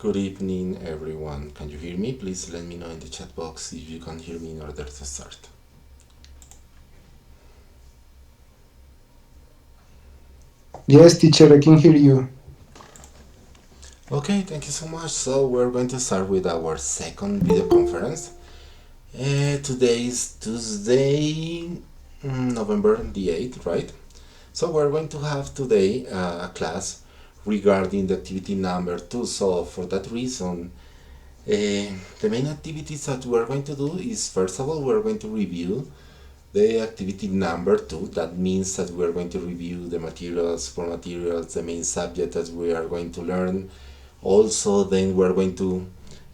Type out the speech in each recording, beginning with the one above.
Good evening, everyone. Can you hear me? Please let me know in the chat box if you can hear me in order to start. Yes, teacher, I can hear you. Okay, thank you so much. So we're going to start with our second video conference. Today is Tuesday, November the 8th, right? So we're going to have today a class regarding the activity number 2. So for that reason, the main activities that we're going to do is, first of all, we're going to review the activity number 2. That means that we're going to review the materials, for materials, the main subject that we are going to learn. Also, then we're going to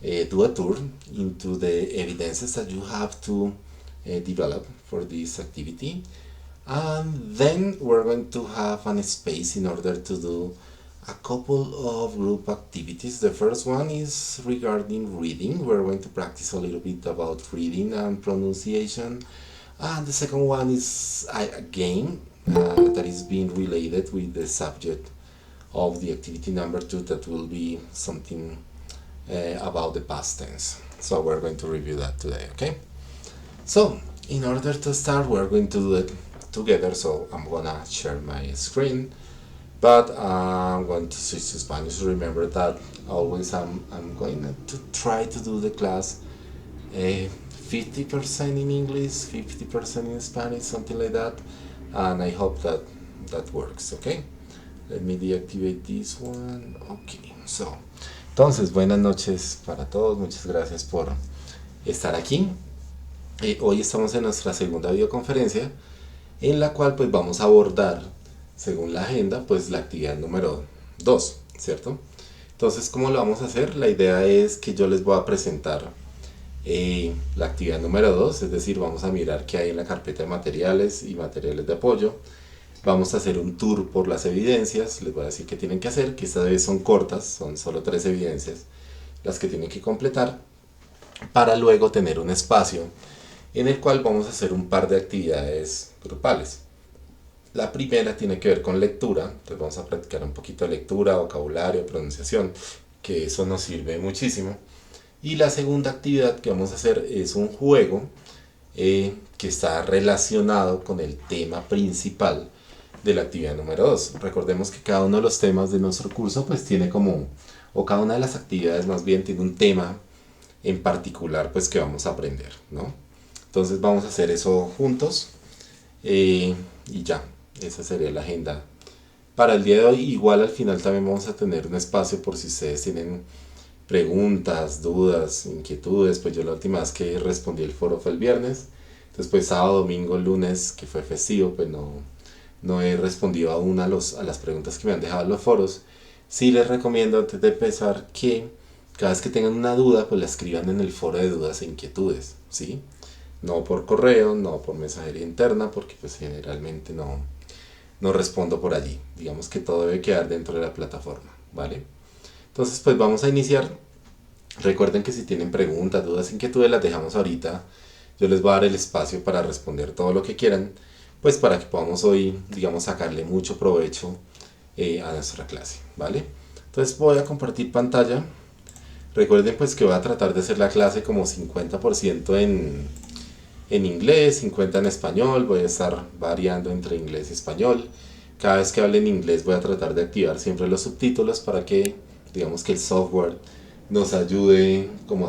do a tour into the evidences that you have to develop for this activity. And then we're going to have an space in order to do a couple of group activities. The first one is regarding reading. We're going to practice a little bit about reading and pronunciation. And the second one is a game that is being related with the subject of the activity number 2, that will be something about the past tense. So we're going to review that today, okay? So in order to start, we're going to do it together. So I'm gonna share my screen, but I'm going to switch to Spanish. Remember that always I'm going to try to do the class 50% in English, 50% in Spanish, something like that, and I hope that that works, okay? Let me deactivate this one. Okay, so entonces buenas noches para todos, muchas gracias por estar aquí. Hoy estamos en nuestra segunda videoconferencia, en la cual pues vamos a abordar, según la agenda, pues la actividad número 2, ¿cierto? Entonces, ¿cómo lo vamos a hacer? La idea es que yo les voy a presentar la actividad número 2, es decir, vamos a mirar qué hay en la carpeta de materiales y materiales de apoyo. Vamos a hacer un tour por las evidencias, les voy a decir qué tienen que hacer, que esta vez son cortas, son solo 3 evidencias las que tienen que completar, para luego tener un espacio en el cual vamos a hacer un par de actividades grupales. La primera tiene que ver con lectura, entonces vamos a practicar un poquito de lectura, vocabulario, pronunciación, que eso nos sirve muchísimo. Y la segunda actividad que vamos a hacer es un juego que está relacionado con el tema principal de la actividad número 2. Recordemos que cada uno de los temas de nuestro curso pues tiene como, o cada una de las actividades más bien tiene un tema en particular pues que vamos a aprender, ¿no? Entonces vamos a hacer eso juntos y ya, esa sería la agenda para el día de hoy. Igual al final también vamos a tener un espacio por si ustedes tienen preguntas, dudas, inquietudes. Pues yo la última vez que respondí el foro fue el viernes, después sábado, domingo, lunes, que fue festivo, pues no he respondido aún a las preguntas que me han dejado en los foros. Sí les recomiendo antes de empezar que cada vez que tengan una duda, pues la escriban en el foro de dudas e inquietudes, ¿sí? No por correo, no por mensajería interna, porque pues generalmente no respondo por allí. Digamos que todo debe quedar dentro de la plataforma, ¿vale? Entonces pues vamos a iniciar. Recuerden que si tienen preguntas, dudas, inquietudes, las dejamos ahorita. Yo les voy a dar el espacio para responder todo lo que quieran, pues para que podamos hoy, digamos, sacarle mucho provecho a nuestra clase, ¿vale? Entonces voy a compartir pantalla. Recuerden pues que voy a tratar de hacer la clase como 50% en inglés, 50% en español. Voy a estar variando entre inglés y español. Cada vez que hable en inglés voy a tratar de activar siempre los subtítulos para que, digamos, que el software nos ayude como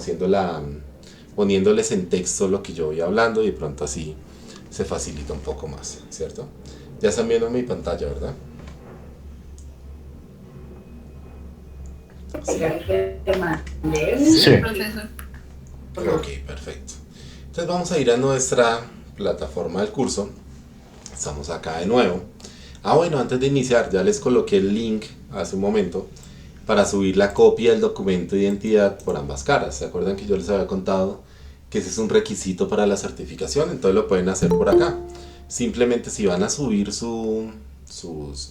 poniéndoles en texto lo que yo voy hablando, y de pronto así se facilita un poco más, ¿cierto? Ya están viendo mi pantalla, ¿verdad? Sí. Sí. Ok, perfecto. Entonces vamos a ir a nuestra plataforma del curso. Estamos acá de nuevo. Bueno, antes de iniciar ya les coloqué el link hace un momento para subir la copia del documento de identidad por ambas caras. ¿Se acuerdan que yo les había contado que ese es un requisito para la certificación? Entonces lo pueden hacer por acá. Simplemente si van a subir su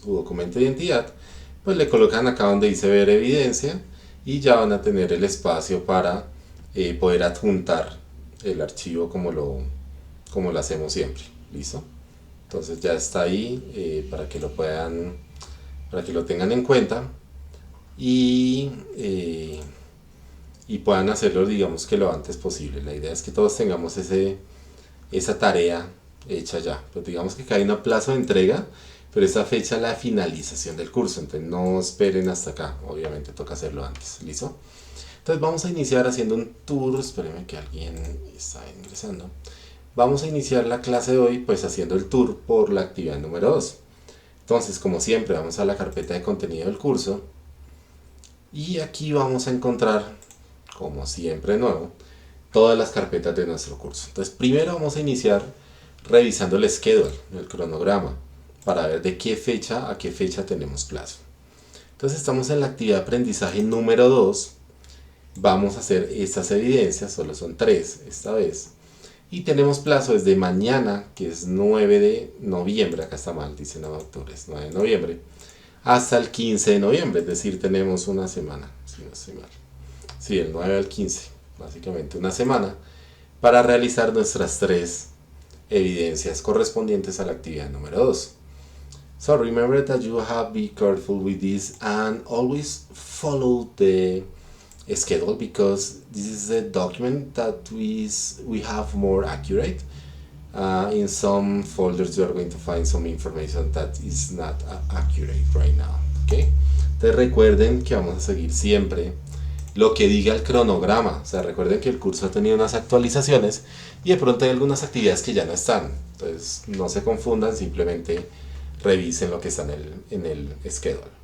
documento de identidad, pues le colocan acá donde dice ver evidencia y ya van a tener el espacio para poder adjuntar el archivo como lo hacemos siempre. ¿Listo? Entonces ya está ahí para que lo tengan en cuenta. Y y puedan hacerlo, digamos que lo antes posible. La idea es que todos tengamos esa tarea hecha ya. Pues digamos que acá hay un plazo de entrega, pero esa fecha es la finalización del curso, entonces no esperen hasta acá, obviamente toca hacerlo antes, ¿listo? Entonces vamos a iniciar haciendo un tour, espérenme que alguien está ingresando. Vamos a iniciar la clase de hoy pues haciendo el tour por la actividad número 2. Entonces, como siempre, vamos a la carpeta de contenido del curso y aquí vamos a encontrar, como siempre de nuevo, todas las carpetas de nuestro curso. Entonces, primero vamos a iniciar revisando el schedule, el cronograma, para ver de qué fecha a qué fecha tenemos plazo. Entonces, estamos en la actividad de aprendizaje número 2. Vamos a hacer estas evidencias, solo son 3 esta vez. Y tenemos plazo desde mañana, que es 9 de noviembre, acá está mal, dice 9 de octubre, es 9 de noviembre, hasta el 15 de noviembre, es decir, tenemos una semana, si no estoy mal. Sí, el 9 al 15, básicamente una semana, para realizar nuestras 3 evidencias correspondientes a la actividad número 2. So remember that you have to be careful with this and always follow the schedule, because this is a document that we have more accurate. In some folders you are going to find some information that is not accurate right now. Okay? Entonces recuerden que vamos a seguir siempre lo que diga el cronograma. O sea, recuerden que el curso ha tenido unas actualizaciones y de pronto hay algunas actividades que ya no están. Entonces no se confundan, simplemente revisen lo que está en el schedule.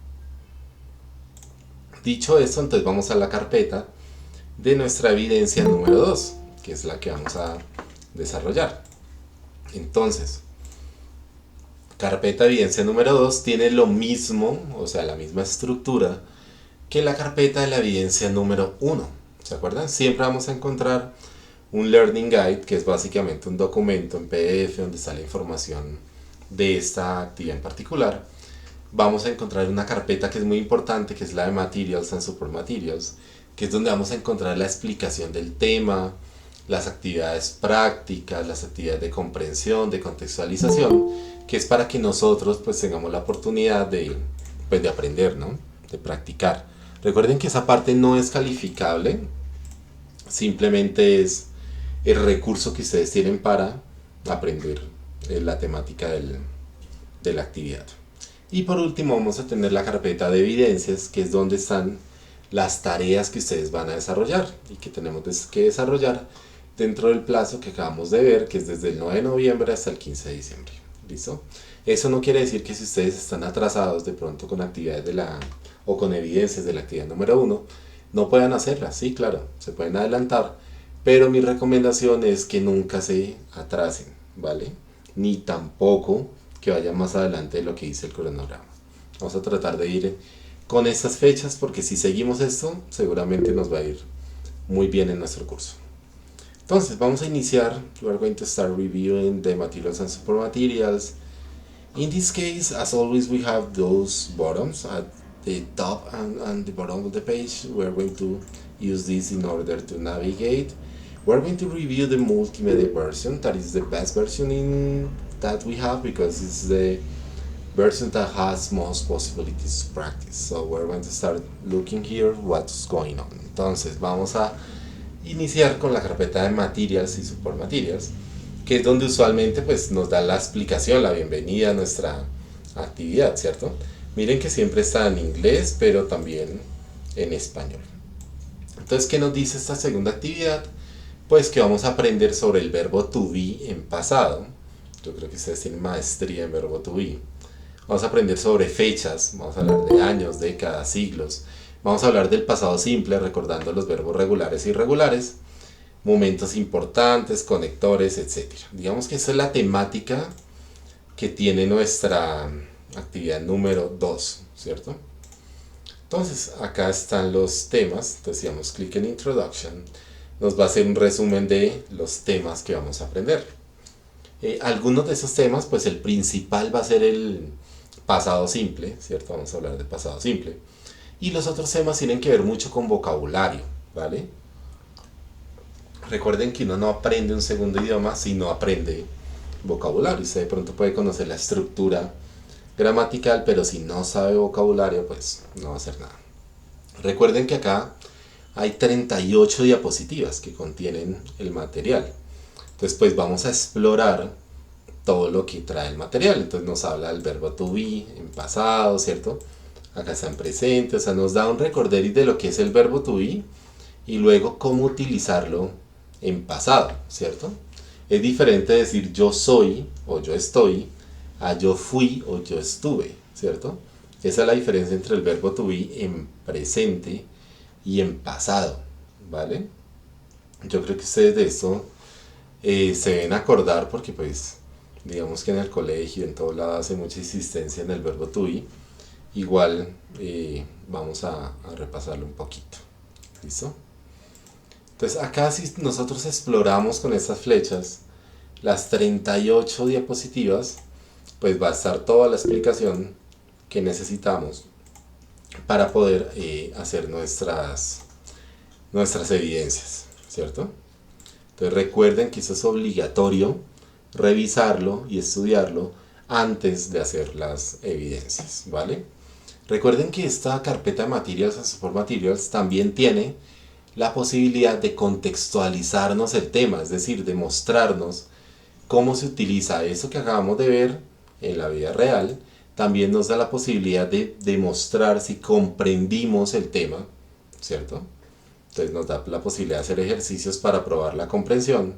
Dicho esto, entonces vamos a la carpeta de nuestra evidencia número 2, que es la que vamos a desarrollar. Entonces, carpeta de evidencia número 2 tiene lo mismo, o sea, la misma estructura que la carpeta de la evidencia número 1. ¿Se acuerdan? Siempre vamos a encontrar un Learning Guide, que es básicamente un documento en PDF donde está la información de esta actividad en particular. Vamos a encontrar una carpeta que es muy importante, que es la de Materials and Support Materials, que es donde vamos a encontrar la explicación del tema, las actividades prácticas, las actividades de comprensión, de contextualización, que es para que nosotros pues tengamos la oportunidad de aprender, ¿no? De practicar. Recuerden que esa parte no es calificable, simplemente es el recurso que ustedes tienen para aprender la temática de la actividad. Y por último vamos a tener la carpeta de evidencias, que es donde están las tareas que ustedes van a desarrollar y que tenemos que desarrollar dentro del plazo que acabamos de ver, que es desde el 9 de noviembre hasta el 15 de diciembre. ¿Listo? Eso no quiere decir que si ustedes están atrasados de pronto con actividades o con evidencias de la actividad número 1, no puedan hacerlas. Sí, claro, se pueden adelantar, pero mi recomendación es que nunca se atrasen, ¿vale? Ni tampoco que vaya más adelante de lo que dice el cronograma. Vamos a tratar de ir con estas fechas, porque si seguimos esto, seguramente nos va a ir muy bien en nuestro curso. Entonces, vamos a iniciar. We are going to start reviewing the materials and support materials. In this case, as always, we have those buttons at the top and the bottom of the page. We are going to use this in order to navigate. We are going to review the multimedia version. That is the best version that we have, because it's the version that has most possibilities to practice. So we're going to start looking here what's going on. Entonces vamos a iniciar con la carpeta de Materials y Support Materials, que es donde usualmente pues nos da la explicación, la bienvenida a nuestra actividad, ¿cierto? Miren que siempre está en inglés, pero también en español. Entonces, ¿qué nos dice esta segunda actividad? Pues que vamos a aprender sobre el verbo to be en pasado. Yo creo que ustedes tienen maestría en verbo to be. Vamos a aprender sobre fechas, vamos a hablar de años, décadas, siglos. Vamos a hablar del pasado simple, recordando los verbos regulares e irregulares, momentos importantes, conectores, etc. Digamos que esa es la temática que tiene nuestra actividad número 2, ¿cierto? Entonces, acá están los temas. Entonces, si damos clic en Introduction, nos va a hacer un resumen de los temas que vamos a aprender. Algunos de esos temas, pues el principal va a ser el pasado simple, ¿cierto? Vamos a hablar de pasado simple. Y los otros temas tienen que ver mucho con vocabulario, ¿vale? Recuerden que uno no aprende un segundo idioma si no aprende vocabulario. Usted de pronto puede conocer la estructura gramatical, pero si no sabe vocabulario, pues no va a hacer nada. Recuerden que acá hay 38 diapositivas que contienen el material. Entonces pues vamos a explorar todo lo que trae el material. Entonces nos habla del verbo to be en pasado, ¿cierto? Acá está en presente, o sea, nos da un recorderis de lo que es el verbo to be y luego cómo utilizarlo en pasado, ¿cierto? Es diferente decir yo soy o yo estoy a yo fui o yo estuve, ¿cierto? Esa es la diferencia entre el verbo to be en presente y en pasado, ¿vale? Yo creo que ustedes de esto se deben acordar porque pues digamos que en el colegio, en todo lado hace mucha insistencia en el verbo to be. Igual vamos a repasarlo un poquito. ¿Listo? Entonces acá si nosotros exploramos con estas flechas las 38 diapositivas, pues va a estar toda la explicación que necesitamos para poder hacer nuestras evidencias, ¿cierto? Entonces recuerden que eso es obligatorio revisarlo y estudiarlo antes de hacer las evidencias, ¿vale? Recuerden que esta carpeta de Materials and Support Materials también tiene la posibilidad de contextualizarnos el tema, es decir, de mostrarnos cómo se utiliza eso que acabamos de ver en la vida real. También nos da la posibilidad de demostrar si comprendimos el tema, ¿cierto? Entonces nos da la posibilidad de hacer ejercicios para probar la comprensión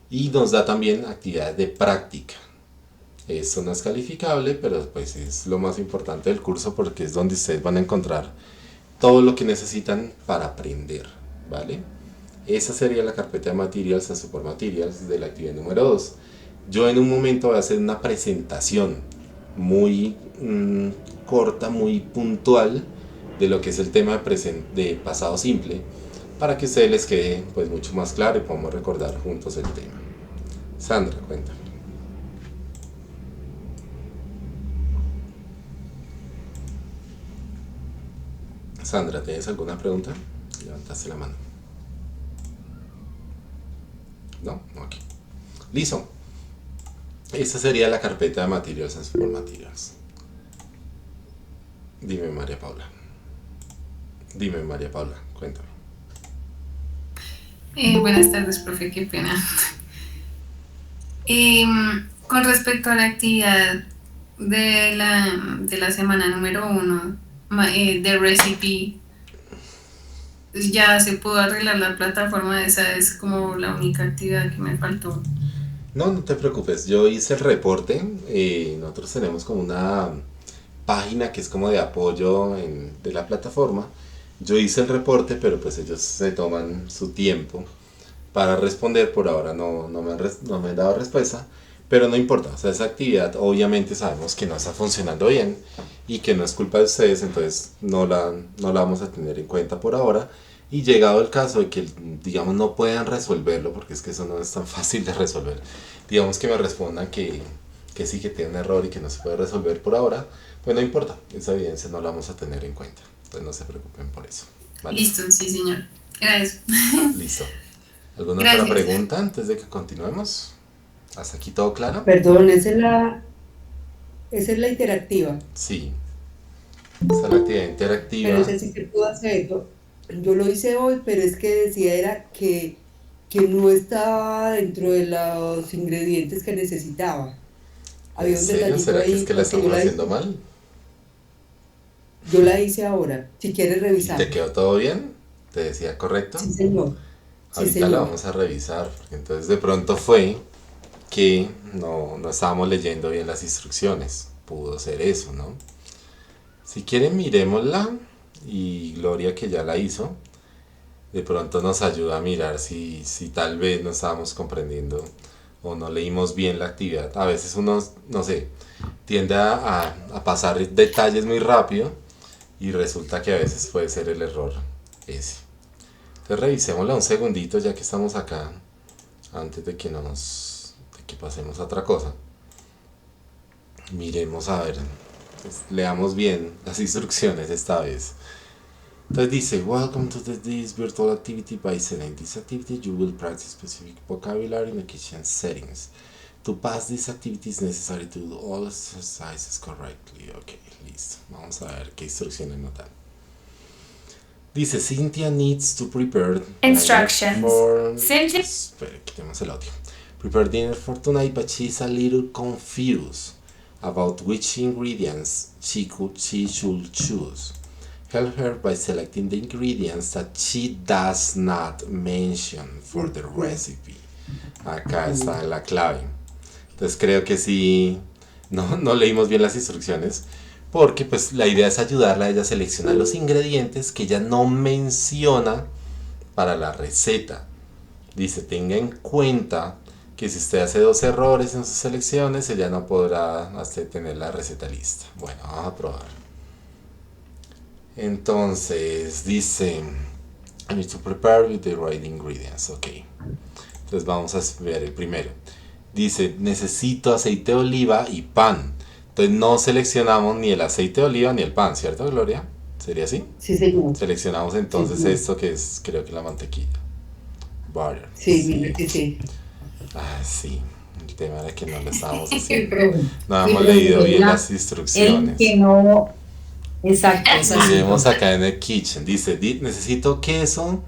y nos da también actividades de práctica. Esto no es calificable, pero pues es lo más importante del curso porque es donde ustedes van a encontrar todo lo que necesitan para aprender, ¿vale? Esa sería la carpeta de Materials and Support Materials de la actividad número 2. Yo en un momento voy a hacer una presentación muy corta, muy puntual de lo que es el tema de pasado simple para que a ustedes les quede pues mucho más claro y podamos recordar juntos el tema. Sandra, cuéntame. Sandra, ¿tienes alguna pregunta? Levantaste la mano. ¿No? Ok. Listo. Esta sería la carpeta de Materials and Support Materials. Dime, María Paula. Cuéntame. Buenas tardes, profe, qué pena. Con respecto a la actividad de la semana número 1 de Recipe, ya se pudo arreglar la plataforma, esa es como la única actividad que me faltó. No, no te preocupes, yo hice el reporte. Nosotros tenemos como una página que es como de apoyo de la plataforma. Yo hice el reporte, pero pues ellos se toman su tiempo para responder. Por ahora no me han dado respuesta, pero no importa. O sea, esa actividad obviamente sabemos que no está funcionando bien y que no es culpa de ustedes, entonces no la vamos a tener en cuenta por ahora. Y llegado el caso de que, digamos, no puedan resolverlo, porque es que eso no es tan fácil de resolver, digamos que me respondan que sí, que tiene un error y que no se puede resolver por ahora, pues no importa, esa evidencia no la vamos a tener en cuenta. Entonces no se preocupen por eso, ¿vale? Listo, sí, señor. Gracias. Listo. ¿Alguna otra Gracias. pregunta antes de que continuemos? ¿Hasta aquí todo claro? Perdón, esa es la interactiva, Sí, esa es la actividad pero interactiva. esa sí se pudo hacer. Yo lo hice hoy, pero es que decía era que no estaba dentro de los ingredientes que necesitaba. ¿En Había un serio? detallito ¿Será que es ahí que la porque estamos haciendo mal? yo la hice ahora. Si quieres ¿Y te revisar. quedó todo bien? ¿Te decía correcto? Sí, señor. Sí, Ahorita la señor. vamos a revisar, porque entonces de pronto fue que no estábamos leyendo bien las instrucciones. Pudo ser eso, ¿no? Si quieren, miremosla y Gloria, que ya la hizo, de pronto nos ayuda a mirar si tal vez no estábamos comprendiendo o no leímos bien la actividad. A veces uno, no sé, tiende a pasar detalles muy rápido y resulta que a veces puede ser el error ese. Entonces revisémosla un segundito ya que estamos acá antes de que pasemos a otra cosa. Miremos a ver, pues, leamos bien las instrucciones esta vez. Entonces dice, welcome to this virtual activity by setting this activity. You will practice specific vocabulary in the kitchen settings. To pass this activity is necessary to do all exercises correctly. Ok, listo. Vamos a ver qué instrucciones nos dan. Dice, Cynthia needs to prepare Instructions. for... Cynthia. Espera, quitemos el audio. Prepare dinner for tonight, but she's a little confused about which ingredients she should choose. Help her by selecting the ingredients that she does not mention for the recipe. Acá está la clave. Entonces creo que sí, no leímos bien las instrucciones, porque pues la idea es ayudarla a ella a seleccionar los ingredientes que ella no menciona para la receta. Dice, tenga en cuenta que si usted hace 2 errores en sus selecciones, ella no podrá hasta tener la receta lista. Bueno, vamos a probar. Entonces, dice, I need to prepare with the right ingredients. Ok. Entonces vamos a ver el primero. Dice, necesito aceite de oliva y pan. Entonces no seleccionamos ni el aceite de oliva ni el pan, ¿cierto, Gloria? ¿Sería así? Sí, señor. Seleccionamos entonces Sí, sí. esto que es, creo que la mantequilla. Butter. Sí, mire que sí. Ah, sí. El tema era que no lo estábamos Sí, haciendo. pero- No sí, hemos pero leído bien ella- las El instrucciones. que no. Exacto, es así. Miremos acá en el kitchen. Dice, necesito queso,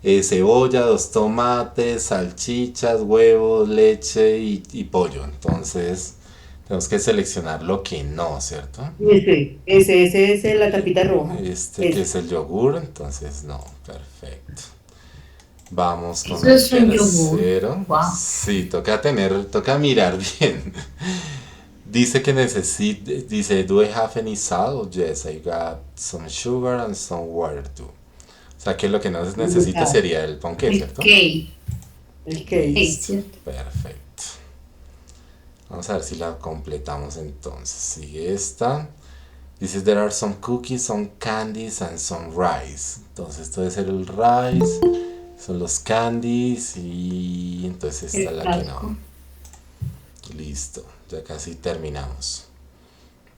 cebolla, 2 tomates, salchichas, huevos, leche y pollo. Entonces, tenemos que seleccionar lo que no, ¿cierto? Ese es la tapita roja. Este que es el yogur, entonces no, perfecto. Vamos con Eso el es un yogur. tercero. Wow. Sí, toca mirar bien. Dice que dice, do I have any salt? Yes, I got some sugar and some water too. O sea que lo que no se necesita sería el ponqué, El ¿cierto? cake. El cake. Sí, ¿cierto? Perfecto. Vamos a ver si la completamos entonces. Sigue esta. Dice, there are some cookies, some candies and some rice. Entonces esto debe ser el rice, son los candies y entonces esta es la que no. Listo, ya casi terminamos.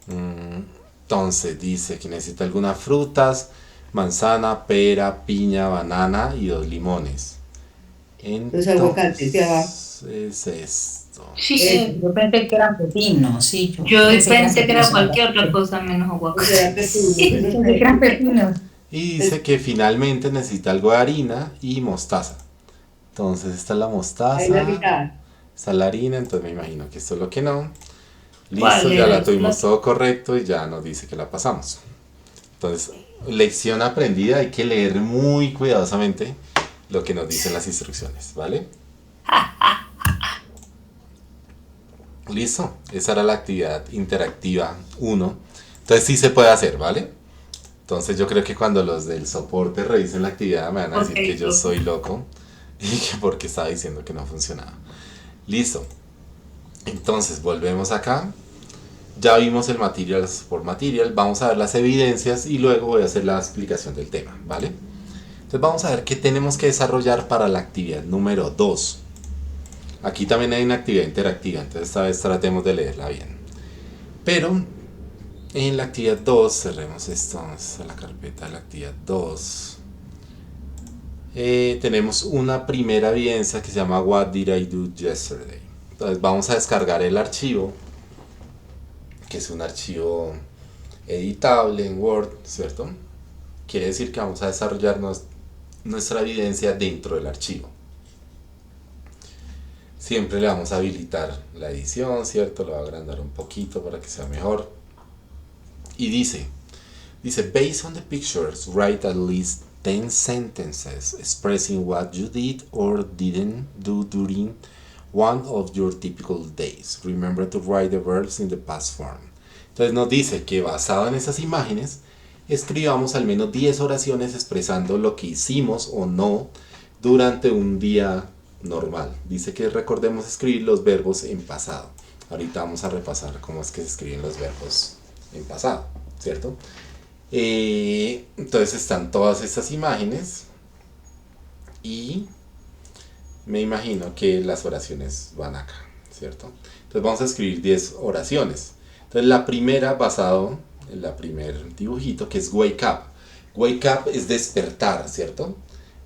Entonces dice que necesita algunas frutas, manzana, pera, piña, banana y 2 limones. Los aguacates de abajo. Es esto. Sí, Yo pensé que eran pepinos, sí. yo pensé que era pepinos. cualquier otra cosa menos O aguacate. sea, que tú- Pensé que eran pepinos. Y dice que finalmente necesita algo de harina y mostaza. Entonces esta es la mostaza. Ahí la mitad. Está la harina, entonces me imagino que esto es lo que no. ¿Cuál Listo, ya la es? tuvimos todo correcto y ya nos dice que la pasamos. Entonces, lección aprendida, hay que leer muy cuidadosamente lo que nos dicen las instrucciones, ¿vale? Listo, esa era la actividad interactiva 1. Entonces sí se puede hacer, ¿vale? Entonces yo creo que cuando los del soporte revisen la actividad me van a decir que yo soy loco y que porque estaba diciendo que no funcionaba. Listo. Entonces volvemos acá. Ya vimos el material por material. Vamos a ver las evidencias y luego voy a hacer la explicación del tema, ¿vale? Entonces vamos a ver qué tenemos que desarrollar para la actividad número 2. Aquí también hay una actividad interactiva, entonces esta vez tratemos de leerla bien. Pero en la actividad 2, cerremos esto, vamos a la carpeta de la actividad 2. Tenemos una primera evidencia que se llama What did I do yesterday? Entonces vamos a descargar el archivo, que es un archivo editable en Word, ¿cierto? Quiere decir que vamos a desarrollar nuestra evidencia dentro del archivo. Siempre le vamos a habilitar la edición, ¿cierto? Lo voy a agrandar un poquito para que sea mejor. Y dice, based on the pictures, write at least 10 sentences expressing what you did or didn't do during one of your typical days. Remember to write the verbs in the past form. Entonces nos dice que basado en esas imágenes, escribamos al menos 10 oraciones expresando lo que hicimos o no durante un día normal. Dice que recordemos escribir los verbos en pasado. Ahorita vamos a repasar cómo es que se escriben los verbos en pasado, ¿cierto? Entonces están todas estas imágenes y me imagino que las oraciones van acá, ¿cierto? Entonces vamos a escribir 10 oraciones. Entonces la primera basado en la primer dibujito que es wake up. Wake up es despertar, ¿cierto?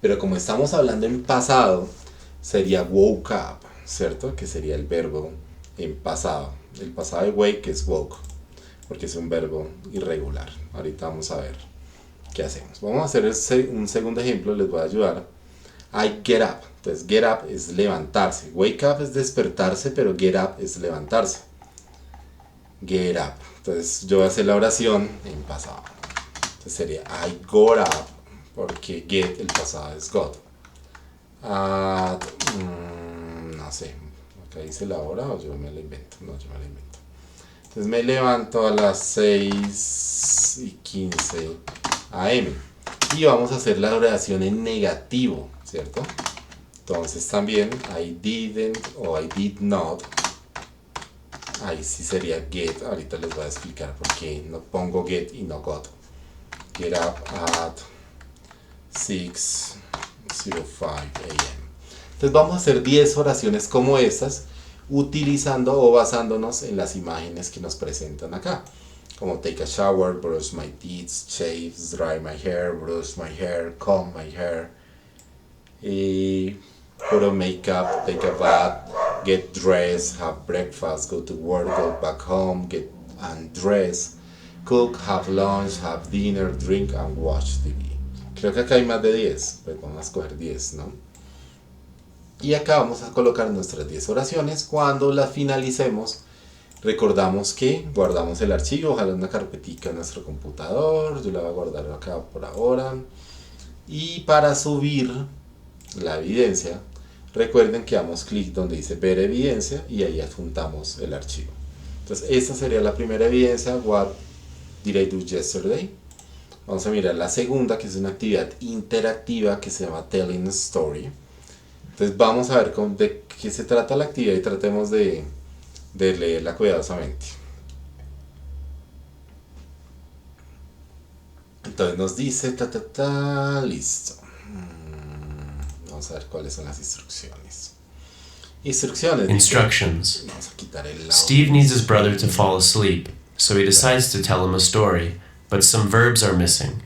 Pero como estamos hablando en pasado, sería woke up, ¿cierto? Que sería el verbo en pasado. El pasado de wake es woke, porque es un verbo irregular. Ahorita vamos a ver ¿qué hacemos? Vamos a hacer un segundo ejemplo, les voy a ayudar. I get up. Entonces, get up es levantarse. Wake up es despertarse, pero get up es levantarse. Get up. Entonces, yo voy a hacer la oración en pasado. Entonces sería I got up, porque get, el pasado es got. No sé, acá dice la hora o yo me la invento. No, yo me la invento. Entonces me levanto a las 6:15 AM. Y vamos a hacer la oración en negativo, ¿cierto? Entonces también I didn't o I did not. Ahí sí sería get. Ahorita les voy a explicar por qué no pongo get y no got. Get up at 6:05 AM. Entonces vamos a hacer 10 oraciones como estas, utilizando o basándonos en las imágenes que nos presentan acá. Como take a shower, brush my teeth, shave, dry my hair, brush my hair, comb my hair, put on makeup, take a bath, get dressed, have breakfast, go to work, go back home, get undressed, cook, have lunch, have dinner, drink and watch TV. Creo que acá hay más de 10, pues vamos a escoger 10, ¿no? Y acá vamos a colocar nuestras 10 oraciones. Cuando las finalicemos, recordamos que guardamos el archivo, ojalá en una carpetica en nuestro computador. Yo la voy a guardar acá por ahora. Y para subir la evidencia, recuerden que damos clic donde dice ver evidencia y ahí adjuntamos el archivo. Entonces esta sería la primera evidencia, what did I do yesterday. Vamos a mirar la segunda, que es una actividad interactiva que se llama telling a story. Entonces vamos a ver de qué se trata la actividad y tratemos de leerla cuidadosamente. Entonces nos dice listo. Vamos a ver cuáles son las instrucciones. Instructions. Vamos a quitar el audio. Steve needs his brother to fall asleep, so he decides to tell him a story, but some verbs are missing.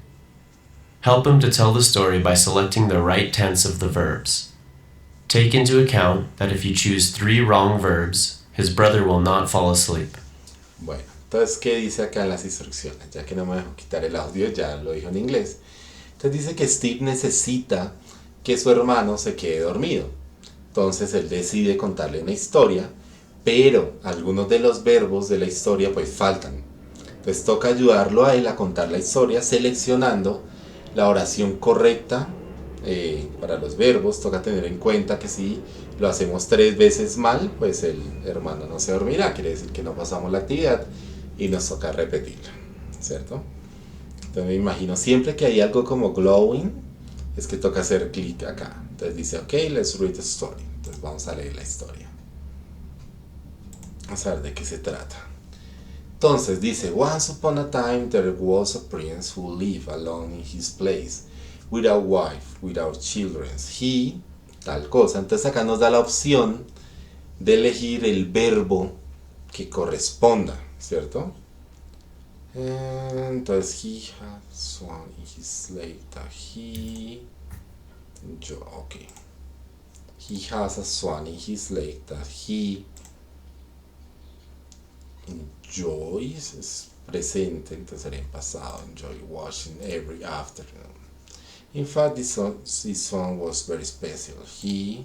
Help him to tell the story by selecting the right tense of the verbs. Take into account that if you choose 3 wrong verbs, his brother will not fall asleep. Bueno, entonces, ¿qué dice acá en las instrucciones? Ya que no me dejó quitar el audio, ya lo dijo en inglés. Entonces dice que Steve necesita que su hermano se quede dormido. Entonces él decide contarle una historia, pero algunos de los verbos de la historia pues faltan. Entonces toca ayudarlo a él a contar la historia seleccionando la oración correcta. Para los verbos toca tener en cuenta que si lo hacemos 3 veces mal, pues el hermano no se dormirá, quiere decir que no pasamos la actividad y nos toca repetirla, ¿cierto? Entonces me imagino siempre que hay algo como glowing, es que toca hacer clic acá. Entonces dice, ok, let's read the story. Entonces vamos a leer la historia. Vamos a ver de qué se trata. Entonces dice, once upon a time there was a prince who lived alone in his place, without wife, without children. He, tal cosa. Entonces acá nos da la opción de elegir el verbo que corresponda, ¿cierto? Entonces, he has one in his later. Okay. He has a swan in his lake that he enjoys, es presente, entonces sería en pasado, enjoy watching every afternoon. In fact, this song was very special. He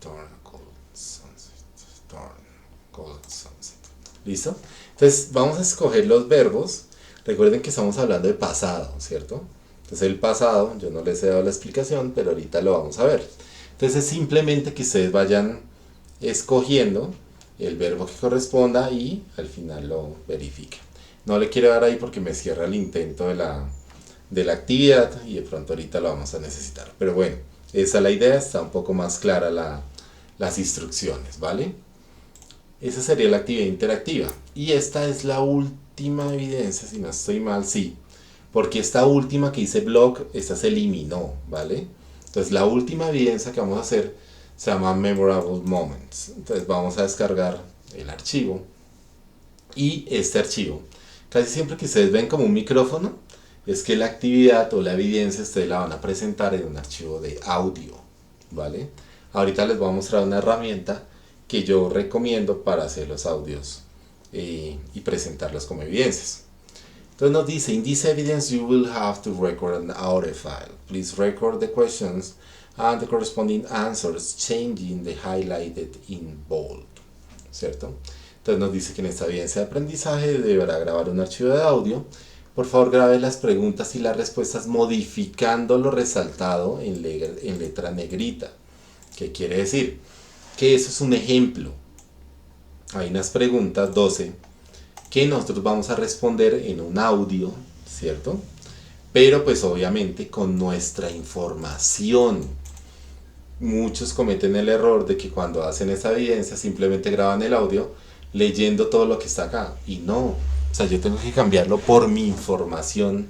turned cold sunset. ¿Listo? Entonces vamos a escoger los verbos. Recuerden que estamos hablando de pasado, ¿cierto? Entonces el pasado, yo no les he dado la explicación, pero ahorita lo vamos a ver. Entonces es simplemente que ustedes vayan escogiendo el verbo que corresponda y al final lo verifiquen. No le quiero dar ahí porque me cierra el intento de la actividad y de pronto ahorita lo vamos a necesitar. Pero bueno, esa es la idea, está un poco más clara las instrucciones, ¿vale? Esa sería la actividad interactiva. Y esta es la última evidencia, si no estoy mal, sí. Porque esta última que dice blog, esta se eliminó, ¿vale? Entonces la última evidencia que vamos a hacer se llama Memorable Moments. Entonces vamos a descargar el archivo. Y este archivo, casi siempre que ustedes ven como un micrófono, es que la actividad o la evidencia ustedes la van a presentar en un archivo de audio, ¿vale? Ahorita les voy a mostrar una herramienta que yo recomiendo para hacer los audios y presentarlos como evidencias. Entonces nos dice, in this evidence you will have to record an audio file. Please record the questions and the corresponding answers, changing the highlighted in bold. ¿Cierto? Entonces nos dice que en esta evidencia de aprendizaje deberá grabar un archivo de audio. Por favor, grabe las preguntas y las respuestas modificando lo resaltado en letra negrita. ¿Qué quiere decir? Que eso es un ejemplo. Hay unas preguntas, 12, que nosotros vamos a responder en un audio, ¿cierto? Pero pues obviamente con nuestra información. Muchos cometen el error de que cuando hacen esa evidencia simplemente graban el audio leyendo todo lo que está acá. Y no, o sea, yo tengo que cambiarlo por mi información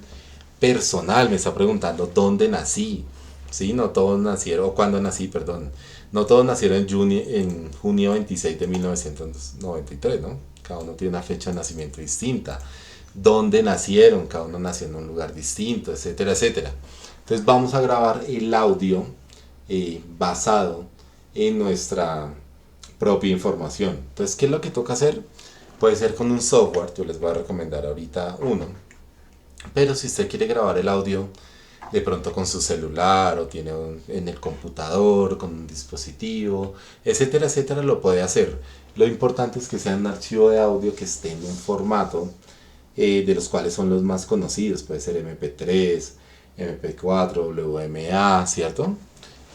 personal. Me está preguntando dónde nací. ¿Sí? No todos nacieron, o cuándo nací, perdón. No todos nacieron en junio 26 de 1993, ¿no? Cada uno tiene una fecha de nacimiento distinta. ¿Dónde nacieron? Cada uno nació en un lugar distinto, etcétera, etcétera. Entonces vamos a grabar el audio basado en nuestra propia información. Entonces, ¿qué es lo que toca hacer? Puede ser con un software, yo les voy a recomendar ahorita uno. Pero si usted quiere grabar el audio de pronto con su celular o tiene en el computador, con un dispositivo, etcétera, etcétera, lo puede hacer. Lo importante es que sea un archivo de audio que esté en un formato de los cuales son los más conocidos. Puede ser MP3, MP4, WMA, ¿cierto?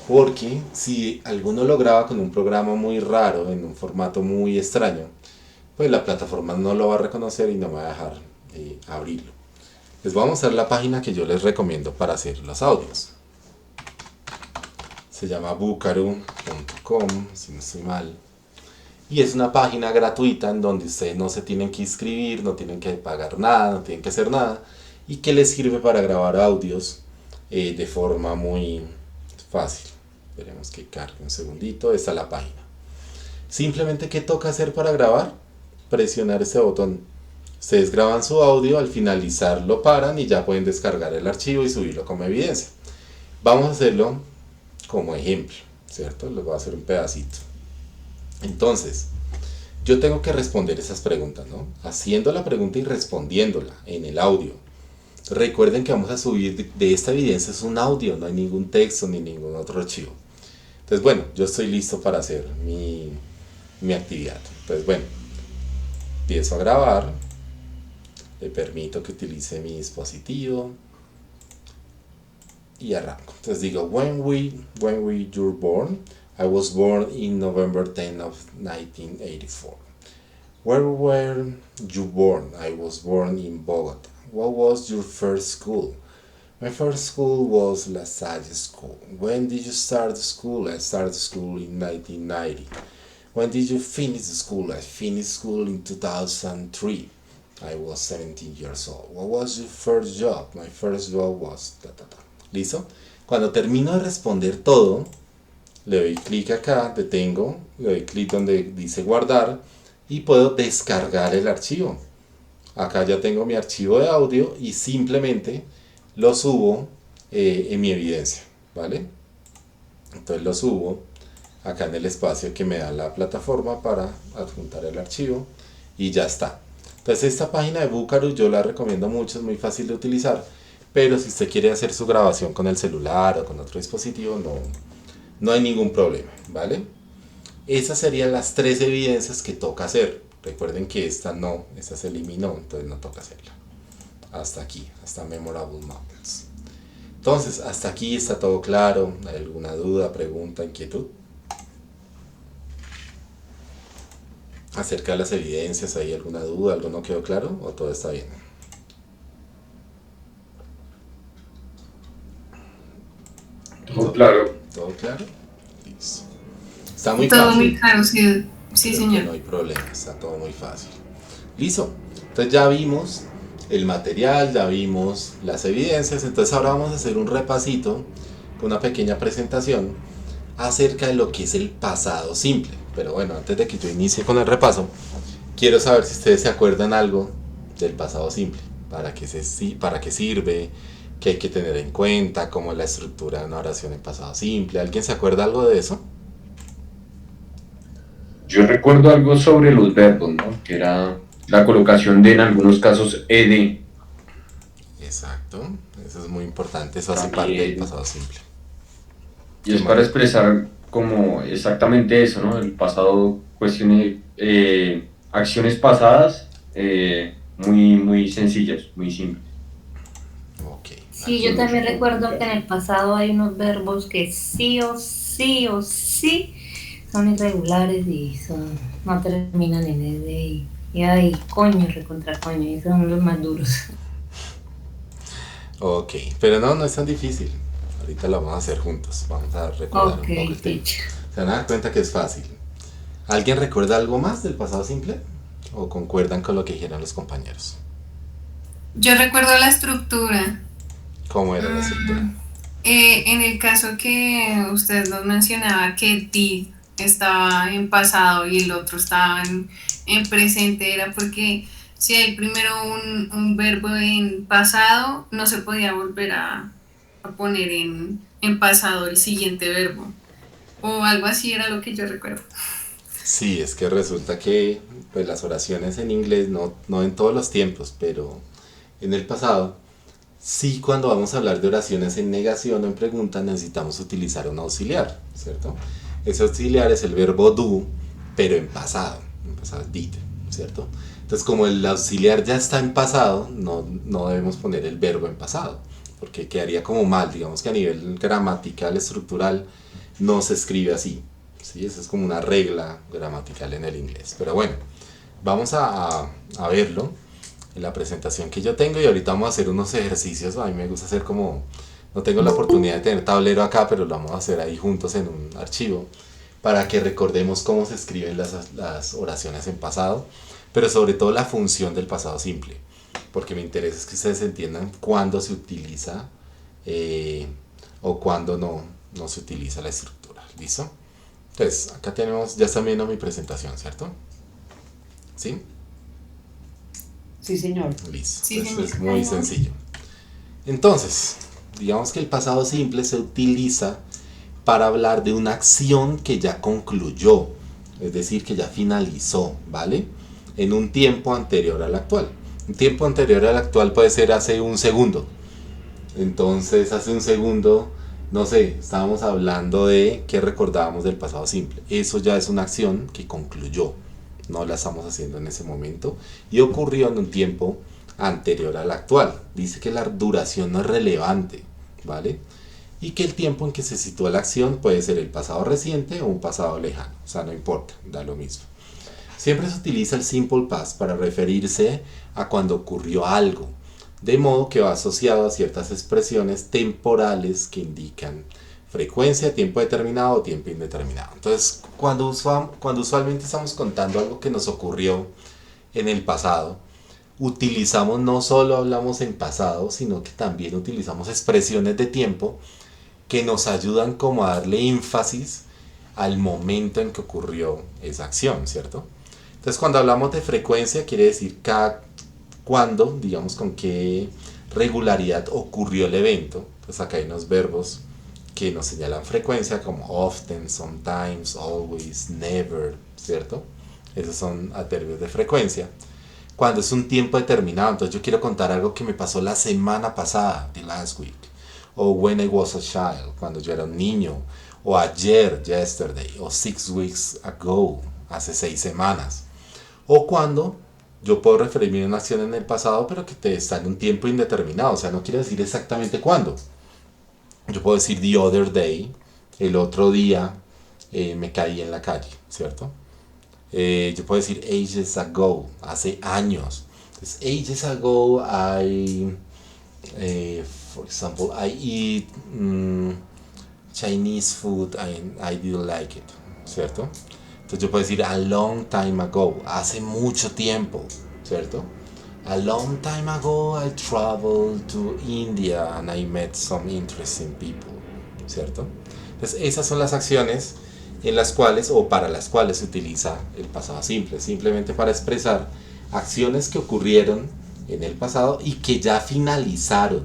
Porque si alguno lo graba con un programa muy raro, en un formato muy extraño, pues la plataforma no lo va a reconocer y no me va a dejar abrirlo. Les voy a mostrar la página que yo les recomiendo para hacer los audios. Se llama buckaroo.com, si no estoy mal. Y es una página gratuita en donde ustedes no se tienen que inscribir, no tienen que pagar nada, no tienen que hacer nada. Y que les sirve para grabar audios de forma muy fácil. Esperemos que cargue un segundito. Esta es la página. Simplemente, ¿qué toca hacer para grabar? Presionar este botón. Ustedes graban su audio, al finalizar lo paran y ya pueden descargar el archivo y subirlo como evidencia. Vamos a hacerlo como ejemplo, ¿cierto? Les voy a hacer un pedacito. Entonces, yo tengo que responder esas preguntas, ¿no? Haciendo la pregunta y respondiéndola en el audio. Recuerden que vamos a subir de esta evidencia, es un audio, no hay ningún texto ni ningún otro archivo. Entonces, bueno, yo estoy listo para hacer mi actividad. Entonces, bueno, empiezo a grabar. Le permito que utilice mi dispositivo y arranco. Entonces digo, when you're born, I was born in November 10 of 1984. Where were you born? I was born in Bogota. What was your first school? My first school was La Salle School. When did you start school? I started school in 1990. When did you finish school? I finished school in 2003. I was 17 years old. What was your first job? My first job was... ¿Listo? Cuando termino de responder todo, le doy clic acá, detengo, le doy clic donde dice guardar y puedo descargar el archivo. Acá ya tengo mi archivo de audio y simplemente lo subo en mi evidencia, ¿vale? Entonces lo subo acá en el espacio que me da la plataforma para adjuntar el archivo y ya está. Entonces esta página de Buckaroo yo la recomiendo mucho, es muy fácil de utilizar, pero si usted quiere hacer su grabación con el celular o con otro dispositivo no hay ningún problema, ¿vale? Esas serían las 3 evidencias que toca hacer. Recuerden que esta se eliminó, entonces no toca hacerla. Hasta aquí, hasta Memorable Moments. Entonces, hasta aquí está todo claro. ¿Hay alguna duda, pregunta, inquietud? Acerca de las evidencias, ¿hay alguna duda? ¿Algo no quedó claro? ¿O todo está bien? Todo claro. ¿Todo claro? Listo. Está muy Todo fácil. muy claro, sí, sí Creo que señor. no hay problema, está todo muy fácil. Listo. Entonces ya vimos el material, ya vimos las evidencias. Entonces ahora vamos a hacer un repasito con una pequeña presentación acerca de lo que es el pasado simple. Pero bueno, antes de que yo inicie con el repaso, quiero saber si ustedes se acuerdan algo del pasado simple. ¿Para qué sirve? ¿Qué hay que tener en cuenta? ¿Cómo es la estructura de una oración en pasado simple? ¿Alguien se acuerda algo de eso? Yo recuerdo algo sobre los verbos, ¿no? Que era la colocación de, en algunos casos, ed Exacto. Eso es muy importante. Eso hace parte del pasado simple. Y es para expresar como exactamente eso, ¿no? El pasado, cuestiones, acciones pasadas muy sencillas, muy simples. Ok. Sí, yo también recuerdo que en el pasado hay unos verbos que sí o sí son irregulares y no terminan en ed y ay, coño, recontra coño, y esos son los más duros. Ok, pero no es tan difícil. Ahorita lo vamos a hacer juntos. Vamos a recordar Ok, un poco el tema. teacher. Se van a dar cuenta que es fácil. ¿Alguien recuerda algo más del pasado simple? ¿O concuerdan con lo que dijeron los compañeros? Yo recuerdo la estructura. ¿Cómo era la estructura? En el caso que usted nos mencionaba que did estaba en pasado y el otro estaba en presente, era porque si hay primero un verbo en pasado, no se podía volver a poner en pasado el siguiente verbo. O algo así era lo que yo recuerdo. Sí, es que resulta que pues, las oraciones en inglés, no en todos los tiempos, pero en el pasado, sí cuando vamos a hablar de oraciones en negación o en pregunta necesitamos utilizar un auxiliar, ¿cierto? Ese auxiliar es el verbo do, pero en pasado did, ¿cierto? Entonces como el auxiliar ya está en pasado, no debemos poner el verbo en pasado, porque quedaría como mal, digamos que a nivel gramatical, estructural, no se escribe así. ¿Sí? Esa es como una regla gramatical en el inglés. Pero bueno, vamos a verlo en la presentación que yo tengo y ahorita vamos a hacer unos ejercicios. A mí me gusta hacer como... No tengo la oportunidad de tener tablero acá, pero lo vamos a hacer ahí juntos en un archivo para que recordemos cómo se escriben las oraciones en pasado, pero sobre todo la función del pasado simple, porque me interesa es que ustedes entiendan cuándo se utiliza o cuándo no se utiliza la estructura. ¿Listo? Entonces, acá tenemos, ya están viendo mi presentación, ¿cierto? ¿Sí? Sí, señor. Listo. Sí, Entonces, señor. es muy sencillo. Entonces, digamos que el pasado simple se utiliza para hablar de una acción que ya concluyó, es decir, que ya finalizó, ¿vale? En un tiempo anterior al actual. Un tiempo anterior al actual puede ser hace un segundo. Entonces, hace un segundo... No sé, estábamos hablando de qué recordábamos del pasado simple. Eso ya es una acción que concluyó. No la estamos haciendo en ese momento. Y ocurrió en un tiempo anterior al actual. Dice que la duración no es relevante, ¿vale? Y que el tiempo en que se sitúa la acción puede ser el pasado reciente o un pasado lejano. O sea, no importa, da lo mismo. Siempre se utiliza el simple past para referirse a cuando ocurrió algo. De modo que va asociado a ciertas expresiones temporales que indican frecuencia, tiempo determinado o tiempo indeterminado. Entonces, cuando usualmente estamos contando algo que nos ocurrió en el pasado, utilizamos, no solo hablamos en pasado, sino que también utilizamos expresiones de tiempo que nos ayudan como a darle énfasis al momento en que ocurrió esa acción, ¿cierto? Entonces, cuando hablamos de frecuencia, quiere decir cuándo, digamos, con qué regularidad ocurrió el evento. Pues acá hay unos verbos que nos señalan frecuencia como often, sometimes, always, never, ¿cierto? Esos son adverbios de frecuencia. Cuando es un tiempo determinado, entonces yo quiero contar algo que me pasó la semana pasada, the last week, o when I was a child, cuando yo era un niño, o ayer, yesterday, o 6 weeks ago, hace 6 semanas, o cuando yo puedo referirme a una acción en el pasado, pero que está en un tiempo indeterminado. O sea, no quiere decir exactamente cuándo. Yo puedo decir the other day, el otro día me caí en la calle, ¿cierto? Yo puedo decir ages ago, hace años. Entonces, ages ago, for example, I eat Chinese food and I didn't like it, ¿cierto? Entonces yo puedo decir a long time ago, hace mucho tiempo, ¿cierto? A long time ago I traveled to India and I met some interesting people, ¿cierto? Entonces esas son las acciones en las cuales o para las cuales se utiliza el pasado simple, simplemente para expresar acciones que ocurrieron en el pasado y que ya finalizaron.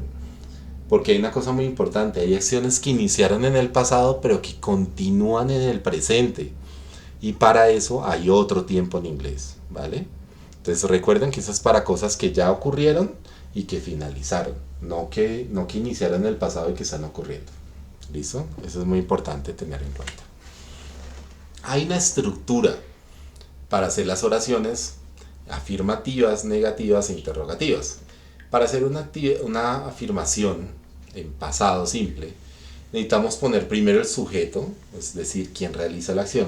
Porque hay una cosa muy importante, hay acciones que iniciaron en el pasado pero que continúan en el presente. Y para eso hay otro tiempo en inglés, ¿vale? Entonces recuerden que eso es para cosas que ya ocurrieron y que finalizaron, no que iniciaron en el pasado y que están ocurriendo. ¿Listo? Eso es muy importante tener en cuenta. Hay una estructura para hacer las oraciones afirmativas, negativas e interrogativas. Para hacer una afirmación en pasado simple, necesitamos poner primero el sujeto, es decir, quien realiza la acción,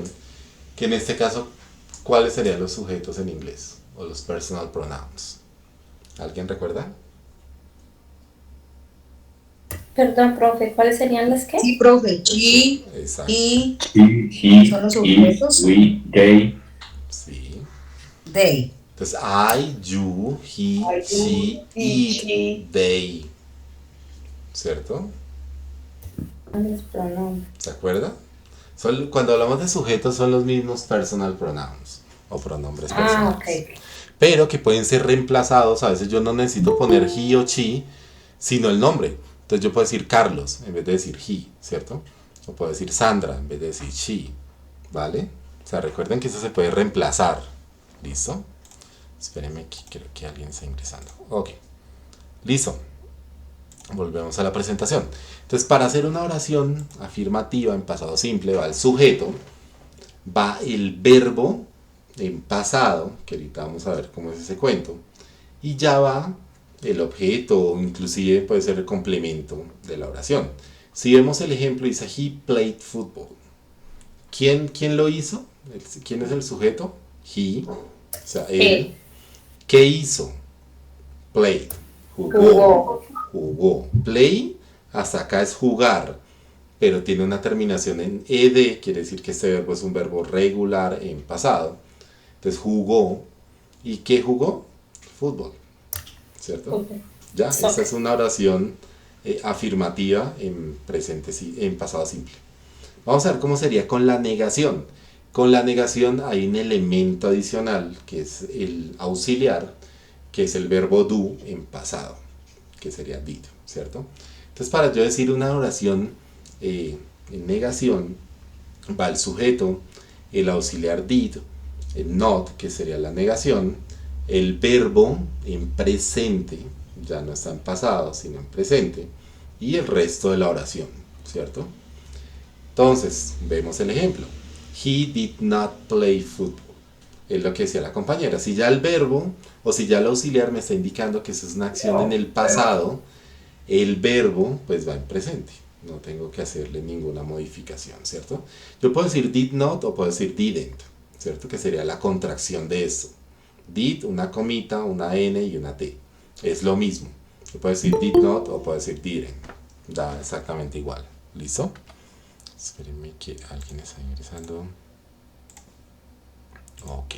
que en este caso, ¿cuáles serían los sujetos en inglés? O los personal pronouns. ¿Alguien recuerda? Perdón, profe, ¿cuáles serían las que? Sí, profe. Y, Exacto. y, He, son los his, sujetos. we, they. Sí. They. Entonces, I, you, he, she, it, they. ¿Cierto? Los pronombres. ¿Se acuerda? Cuando hablamos de sujetos son los mismos personal pronouns o pronombres personales. Ok. Pero que pueden ser reemplazados. A veces yo no necesito poner he o she, sino el nombre. Entonces yo puedo decir Carlos en vez de decir he, ¿cierto? O puedo decir Sandra en vez de decir she, ¿vale? O sea, recuerden que eso se puede reemplazar. ¿Listo? Espérenme aquí, creo que alguien está ingresando. Ok. Listo. Volvemos a la presentación. Entonces, para hacer una oración afirmativa en pasado simple, va el sujeto, va el verbo en pasado, que ahorita vamos a ver cómo es ese cuento, y ya va el objeto, o inclusive puede ser el complemento de la oración. Si vemos el ejemplo, dice he played football. ¿Quién lo hizo? ¿Quién es el sujeto? He, o sea, él. ¿Qué hizo? Played. Jugó. Play, hasta acá es jugar, pero tiene una terminación en ed, quiere decir que este verbo es un verbo regular en pasado. Entonces jugó. ¿Y qué jugó? Fútbol. ¿Cierto? Okay. Ya, esa es una oración afirmativa en pasado simple. Vamos a ver cómo sería con la negación. Con la negación hay un elemento adicional que es el auxiliar, que es el verbo do en pasado, que sería did, ¿cierto? Entonces, para yo decir una oración en negación, va el sujeto, el auxiliar did, el not, que sería la negación, el verbo en presente, ya no está en pasado, sino en presente, y el resto de la oración, ¿cierto? Entonces, vemos el ejemplo. He did not play football. Es lo que decía la compañera. Si ya el verbo o si ya el auxiliar me está indicando que eso es una acción en el pasado, el verbo pues va en presente. No tengo que hacerle ninguna modificación, ¿cierto? Yo puedo decir did not o puedo decir didn't, ¿cierto? Que sería la contracción de eso. Did, una comita, una n y una t. Es lo mismo. Yo puedo decir did not o puedo decir didn't. Da exactamente igual. ¿Listo? Espérenme que alguien está ingresando. Ok.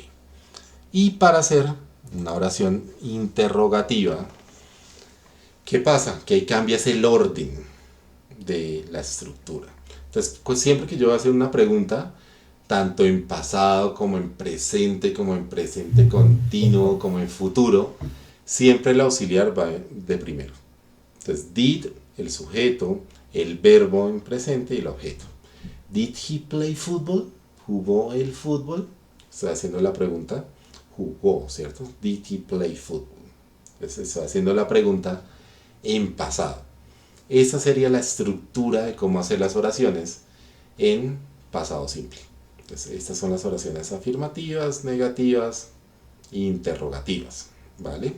Y para hacer una oración interrogativa, ¿qué pasa? Que ahí cambias el orden de la estructura. Entonces, pues siempre que yo voy a hacer una pregunta, tanto en pasado como en presente continuo, como en futuro, siempre el auxiliar va de primero. Entonces, did, el sujeto, el verbo en presente y el objeto. Did he play football? ¿Jugó el fútbol? Estoy haciendo la pregunta. Jugó, ¿cierto? Did he play football? Estoy haciendo la pregunta en pasado. Esa sería la estructura de cómo hacer las oraciones en pasado simple. Entonces, estas son las oraciones afirmativas, negativas e interrogativas. ¿Vale?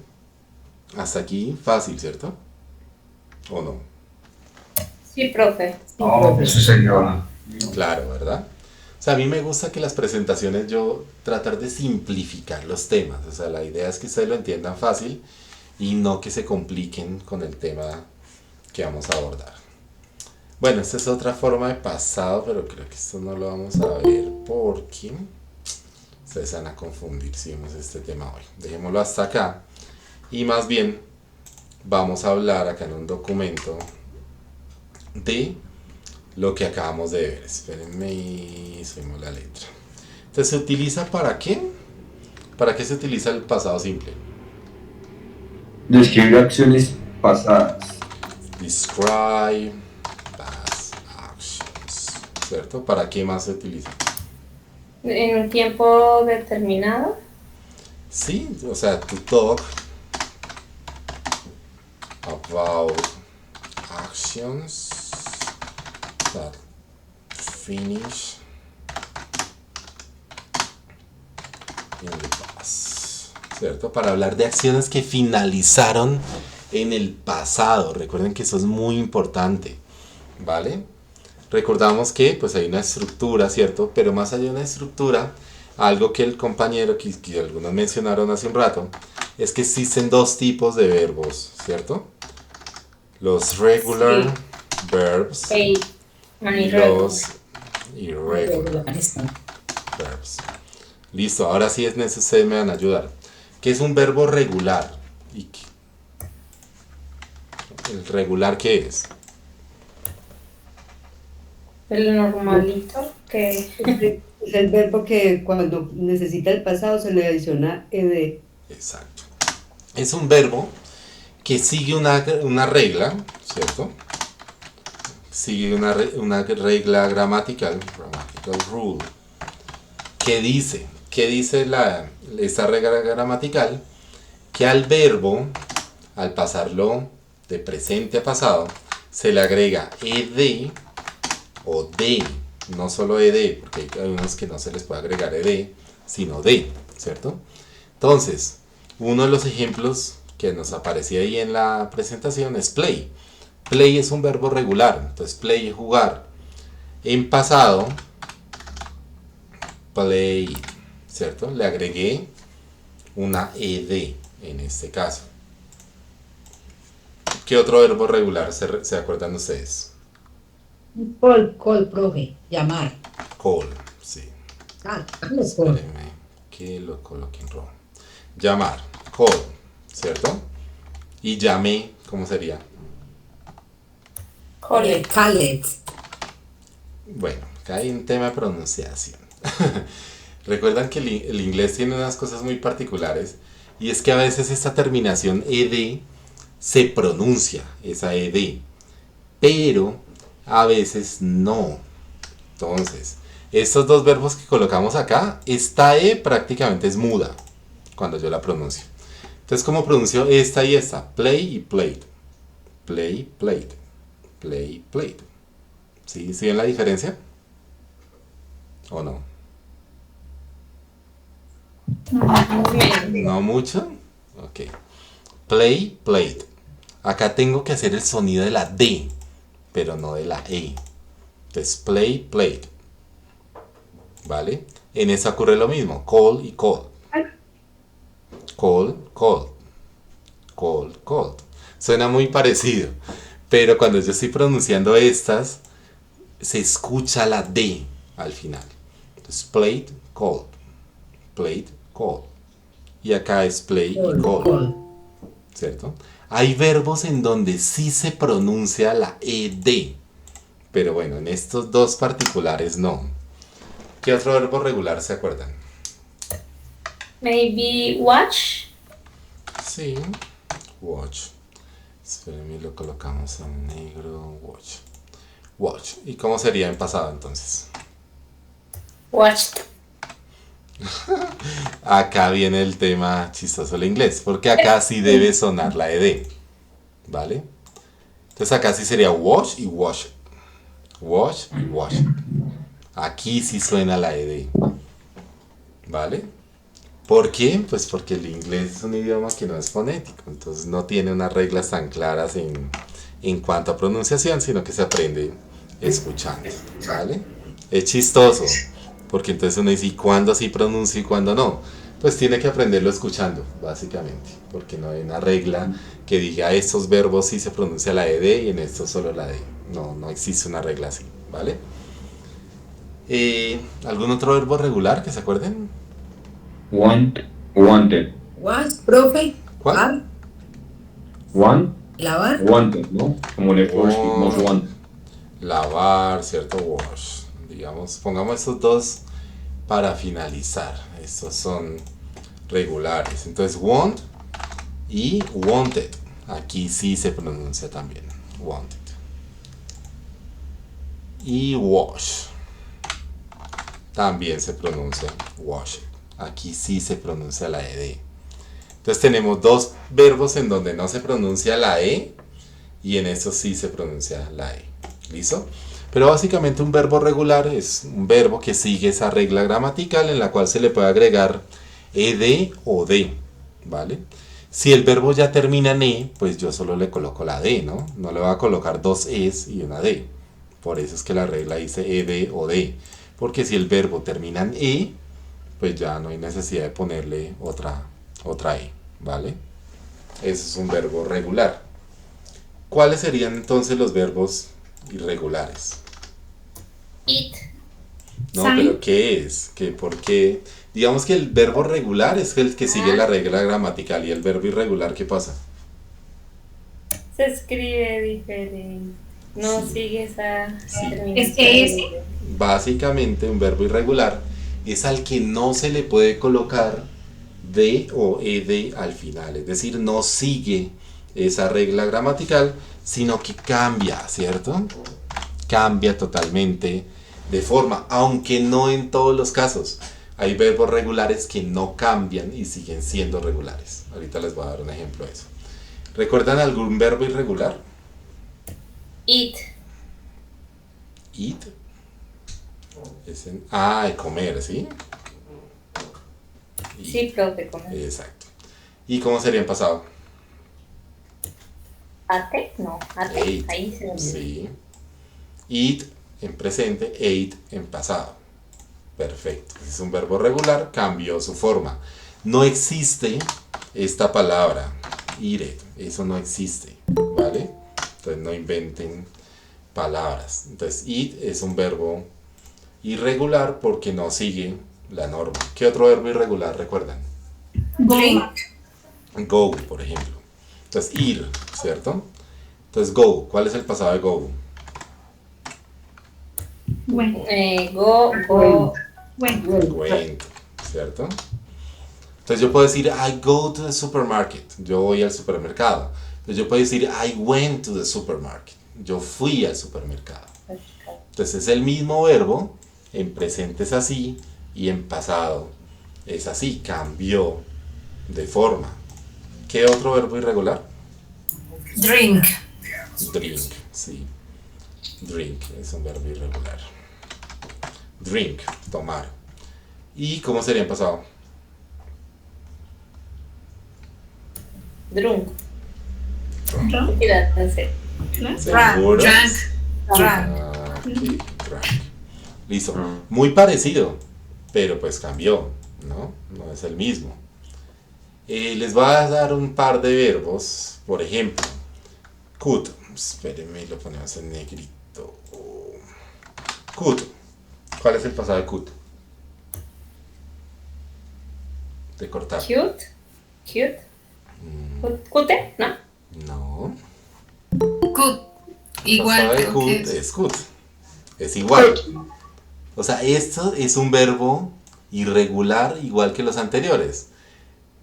Hasta aquí fácil, ¿cierto? ¿O no? Sí, profe. No, eso sería. Claro, ¿verdad? O sea, a mí me gusta que las presentaciones yo tratar de simplificar los temas. O sea, la idea es que ustedes lo entiendan fácil y no que se compliquen con el tema que vamos a abordar. Bueno, esta es otra forma de pasado, pero creo que esto no lo vamos a ver porque ustedes van a confundir si vemos este tema hoy. Dejémoslo hasta acá y más bien vamos a hablar acá en un documento de lo que acabamos de ver. Espérenme y subimos la letra. Entonces, ¿se utiliza para qué? ¿Para qué se utiliza el pasado simple? Describir acciones pasadas. Describe past actions, ¿cierto? ¿Para qué más se utiliza? En un tiempo determinado. Sí, o sea, to talk about actions that finish in the past, ¿cierto? Para hablar de acciones que finalizaron en el pasado. Recuerden que eso es muy importante, ¿vale? Recordamos que pues hay una estructura, ¿cierto? Pero más allá de una estructura, algo que el compañero que algunos mencionaron hace un rato, es que existen dos tipos de verbos, ¿cierto? Los regular verbs Hey, y los irregular verbs. Listo, ahora sí es necesario, ustedes me van a ayudar. ¿Qué es un verbo regular? ¿El regular qué es? el normalito que Es el verbo que cuando necesita el pasado se le adiciona ed. Exacto. Es un verbo que sigue una regla, ¿cierto? Sigue una regla grammatical rule, que dice esta regla gramatical, que al verbo, al pasarlo de presente a pasado, se le agrega ed o de, no solo ed, porque hay unos que no se les puede agregar ed, sino de, ¿cierto? Entonces, uno de los ejemplos que nos aparecía ahí en la presentación es play. Play es un verbo regular, entonces play es jugar. En pasado, play, ¿cierto? Le agregué una ed en este caso. ¿Qué otro verbo regular se acuerdan ustedes? Call, profe. Llamar. Call, sí. Call. Espérenme que lo coloque en rojo. Llamar, call, ¿cierto? Y llamé, ¿cómo sería? Called. Bueno, acá hay un tema de pronunciación. Recuerdan que el inglés tiene unas cosas muy particulares, y es que a veces esta terminación ed se pronuncia, esa ed, pero a veces no. Entonces, estos dos verbos que colocamos acá, esta e prácticamente es muda cuando yo la pronuncio. Entonces, ¿cómo pronuncio esta y esta? Play y played. Play, played. Play, played. ¿Sí? ¿Sí ven la diferencia? ¿O no? ¿No mucho? Ok. Play, played. Acá tengo que hacer el sonido de la D, pero no de la E. Entonces, play, played. ¿Vale? En esa ocurre lo mismo. Call y call. Call, call. Call, call. Suena muy parecido, pero cuando yo estoy pronunciando estas, se escucha la D al final. Entonces, played, called. Played, called. Y acá es play y call. ¿Cierto? Hay verbos en donde sí se pronuncia la ed, pero bueno, en estos dos particulares no. ¿Qué otro verbo regular se acuerdan? maybe watch. Sí, watch. Espérenme, lo colocamos en negro. Watch. Watch. ¿Y cómo sería en pasado entonces? Watched. Acá viene el tema chistoso del inglés, porque acá sí debe sonar la ed, ¿vale? Entonces acá sí sería watch y wash. Wash y wash. Aquí sí suena la ed, ¿vale? ¿Por qué? Pues porque el inglés es un idioma que no es fonético, entonces no tiene unas reglas tan claras en cuanto a pronunciación, sino que se aprende escuchando, ¿vale? Es chistoso, porque entonces uno dice, ¿y cuándo sí pronuncio y cuándo no? Pues tiene que aprenderlo escuchando, básicamente, porque no hay una regla que diga estos verbos sí se pronuncia la ed y en estos solo la d. No existe una regla así, ¿vale? ¿Algún otro verbo regular que se acuerden? Want, wanted. Want, profe. ¿Cuál? Want, Lavar. wanted, ¿no? Como le pusimos want. Lavar, ¿cierto? Wash. Digamos, pongamos estos dos para finalizar. Estos son regulares. Entonces, want y wanted. Aquí sí se pronuncia también. Wanted. Y wash. También se pronuncia wash. Aquí sí se pronuncia la ed. Entonces tenemos dos verbos en donde no se pronuncia la e y en estos sí se pronuncia la e. ¿Listo? Pero básicamente un verbo regular es un verbo que sigue esa regla gramatical en la cual se le puede agregar ed o d, ¿vale? Si el verbo ya termina en e, pues yo solo le coloco la d, ¿no? No le voy a colocar dos es y una d. Por eso es que la regla dice ed o d. Porque si el verbo termina en e, pues ya no hay necesidad de ponerle otra e, ¿vale? Eso es un verbo regular. ¿Cuáles serían entonces los verbos irregulares? It. No, Sign. pero ¿qué es? ¿Por qué? Digamos que el verbo regular es el que sigue la regla gramatical y el verbo irregular, ¿qué pasa? Se escribe diferente. No Sí. sigue esa Sí. terminación. ¿Es ese? Básicamente un verbo irregular es al que no se le puede colocar de o ed al final, es decir, no sigue esa regla gramatical, sino que cambia, ¿cierto? Cambia totalmente de forma, aunque no en todos los casos. Hay verbos regulares que no cambian y siguen siendo regulares. Ahorita les voy a dar un ejemplo de eso. ¿Recuerdan algún verbo irregular? It. Eat. De comer, ¿sí? Sí, profe, ¿cómo? Exacto. ¿Y cómo sería en pasado? Ate, no, ate. Ate. Ahí se lo Sí. Eat en presente, ate en pasado. Perfecto. Es un verbo regular, cambió su forma. No existe esta palabra, eat it. Eso no existe, ¿vale? Entonces no inventen palabras. Entonces eat es un verbo irregular porque no sigue la norma. ¿Qué otro verbo irregular recuerdan? Drink. Go, por ejemplo. Entonces ir, ¿cierto? Entonces go, ¿cuál es el pasado de go? Go. Went, ¿cierto? Entonces yo puedo decir I go to the supermarket. Yo voy al supermercado. Entonces yo puedo decir I went to the supermarket. Yo fui al supermercado. Entonces es el mismo verbo, en presente es así y en pasado es así, cambió de forma. ¿Qué otro verbo irregular? Drink. Drink, sí. Drink es un verbo irregular. Drink, tomar. ¿Y cómo sería en pasado? Drunk. Mira, no sé. ¿Seguros? Drank. Ah, ok, drank. Listo. Muy parecido, pero pues cambió, ¿no? No es el mismo. Les voy a dar un par de verbos. Por ejemplo, could. Espérenme, lo ponemos en negrito. Could. ¿Cuál es el pasado de could? De cortar. Cute. Cute, ¿no? No. Could. Igual Pasado de creo could que es. es could. Es igual. O sea, esto es un verbo irregular igual que los anteriores.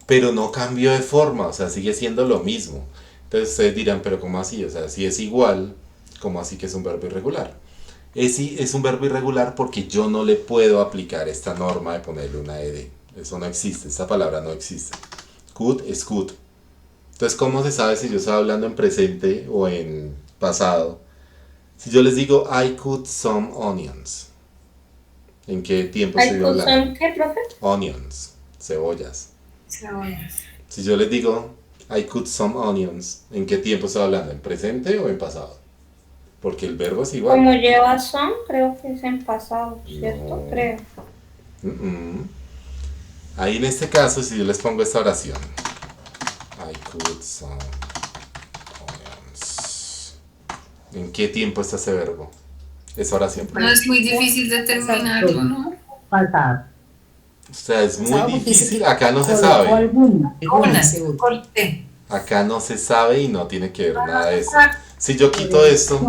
Pero no cambió de forma, o sea, sigue siendo lo mismo. Entonces ustedes dirán, pero ¿cómo así? O sea, si es igual, ¿cómo así que es un verbo irregular? Es un verbo irregular porque yo no le puedo aplicar esta norma de ponerle una ed. Eso no existe, esta palabra no existe. Could es could. Entonces, ¿cómo se sabe si yo estoy hablando en presente o en pasado? Si yo les digo, I could some onions. ¿En qué tiempo estoy hablando? ¿Qué, profe? Onions, cebollas. Cebollas. Si yo les digo, I could some onions, ¿en qué tiempo estoy hablando? ¿En presente o en pasado? Porque el verbo es igual. Como lleva son, creo que es en pasado, ¿cierto? No. Creo. Ahí en este caso, si yo les pongo esta oración, I could some onions. ¿En qué tiempo está ese verbo? Esa oración. No es muy difícil determinarlo, ¿no? Pasado. O sea, es muy Pasado porque difícil. se Acá no se colocó sabe. alguna, seguro. Corté. Acá no se sabe y no tiene que ver nada de eso. Si yo quito esto,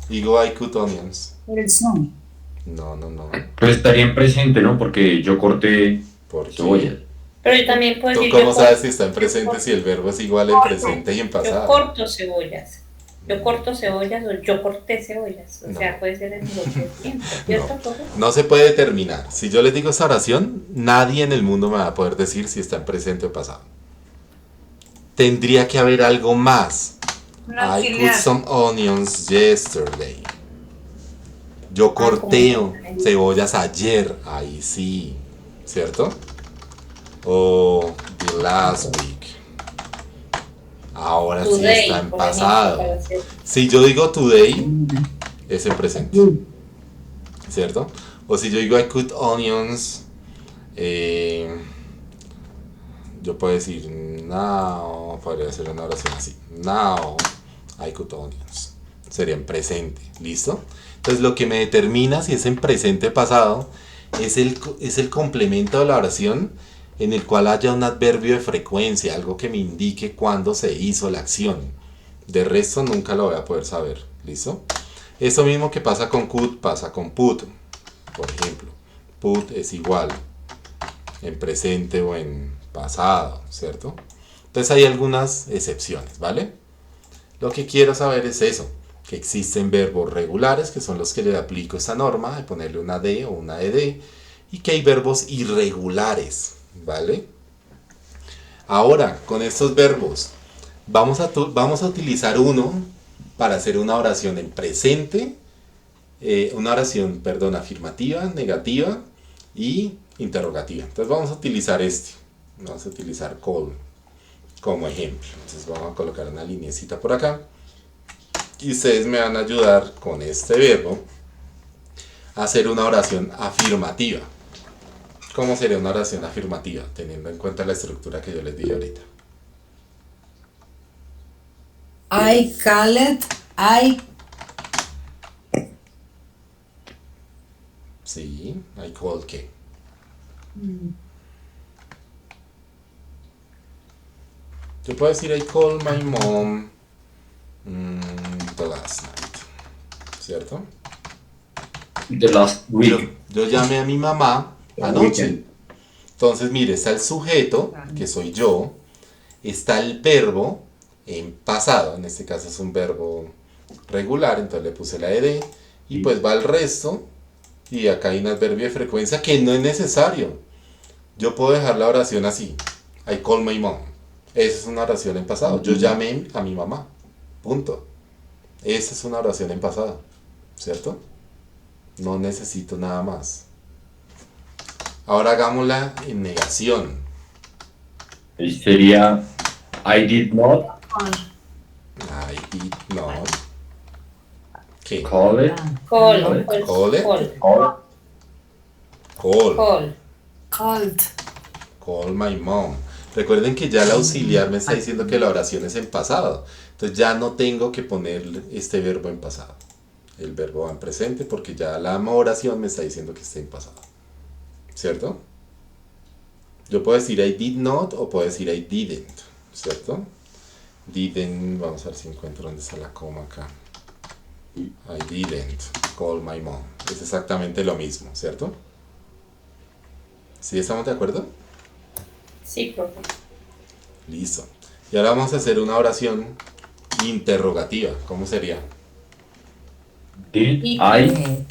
digo I could onions. Por el son. No. Pero estaría en presente, ¿no? Porque yo corté ¿Por cebolla. qué? Pero yo también puedo ¿Tú decir cómo yo sabes corto- si está en presente si el verbo es igual en presente y en Yo pasado? corto cebollas. Yo corto cebollas o yo corté cebollas. O No. sea, puede ser en los dos tiempos. ¿Cierto, profe? No se puede determinar. Si yo les digo esta oración, nadie en el mundo me va a poder decir si está en presente o pasado. Tendría que haber algo más. Un I cut auxiliar. some onions yesterday. Yo corté cebollas ayer. Ahí sí. ¿Cierto? O the last week. Ahora sí Today, está en por pasado. ejemplo, para hacer- Si yo digo today, es en presente. ¿Cierto? O si yo digo I cut onions, yo puedo decir now, podría ser una oración así. Now I cut onions. Sería en presente. ¿Listo? Entonces lo que me determina si es en presente o pasado es el complemento de la oración en el cual haya un adverbio de frecuencia, algo que me indique cuándo se hizo la acción. De resto nunca lo voy a poder saber. ¿Listo? Eso mismo que pasa con cut, pasa con put. Por ejemplo, put es igual en presente o en pasado, ¿cierto? Entonces hay algunas excepciones, ¿vale? Lo que quiero saber es eso, que existen verbos regulares, que son los que le aplico esta norma, de ponerle una D o una ED, y que hay verbos irregulares, ¿vale? Ahora, con estos verbos, vamos a utilizar uno para hacer una oración en presente, una oración, perdón, afirmativa, negativa y interrogativa. Entonces vamos a utilizar vamos a utilizar call como ejemplo. Entonces vamos a colocar una lineecita por acá y ustedes me van a ayudar con este verbo a hacer una oración afirmativa. ¿Cómo sería una oración afirmativa? Teniendo en cuenta la estructura que yo les dije ahorita. I called, Sí, I call qué. Yo puedo decir I call my mom the last night, ¿cierto? The last week. Yo llamé a mi mamá anoche. Entonces, mire, está el sujeto, que soy yo, está el verbo en pasado, en este caso es un verbo regular, entonces le puse la ed, y pues va el resto, y acá hay un adverbio de frecuencia que no es necesario. Yo puedo dejar la oración así, I call my mom. Esa es una oración en pasado. Yo llamé a mi mamá. Punto. Esa es una oración en pasado. ¿Cierto? No necesito nada más. Ahora hagámosla en negación. Y sería I did not I did not. ¿Qué? call it. Call. Call it. Call. Call. Call. Called. Call my mom. Recuerden que ya el auxiliar me está diciendo que la oración es en pasado. Entonces ya no tengo que poner este verbo en pasado. El verbo va en presente porque ya la oración me está diciendo que está en pasado. ¿Cierto? Yo puedo decir I did not o puedo decir I didn't. ¿Cierto? Didn't, vamos a ver si encuentro dónde está la coma acá. I didn't call my mom. Es exactamente lo mismo, ¿cierto? ¿Sí estamos de acuerdo? Sí, profe. Listo. Y ahora vamos a hacer una oración interrogativa. ¿Cómo sería? Did Y- I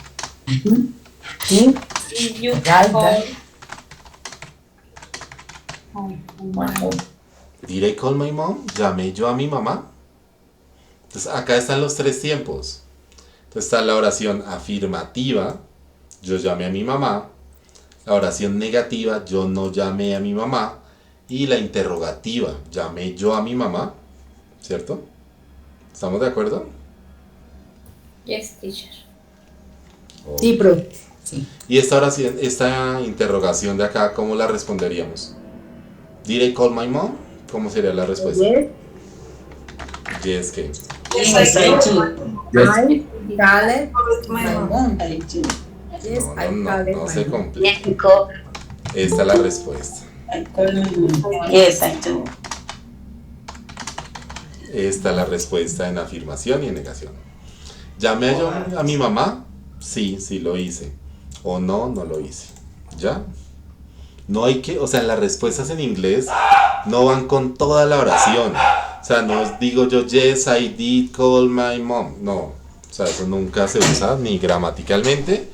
Did you Right, call? my mom? ¿Did I call my mom? ¿Llamé yo a mi mamá? Entonces acá están los tres tiempos. Entonces está la oración afirmativa. Yo llamé a mi mamá. La oración negativa. Yo no llamé a mi mamá. Y la interrogativa. ¿Llamé yo a mi mamá? ¿Cierto? ¿Estamos de acuerdo? Yes, teacher. sí, profe. Sí. Y esta oración, esta interrogación de acá, ¿cómo la responderíamos? ¿Did I call my mom? ¿Cómo sería la respuesta? Yes, Yes, ¿qué? yes, I do. Yes. I called My my mom. mom. Yes, No, I no, no, called no my se mom. complica. Mexico. Esta es la respuesta. Yes, I do. Esta es la respuesta en afirmación y en negación. ¿Llamé yo a mi mamá? Sí, sí lo hice. O no, no lo hice. ¿Ya? No hay que, o sea, las respuestas en inglés no van con toda la oración. O sea, no digo yo, yes, I did call my mom. No, o sea, eso nunca se usa ni gramaticalmente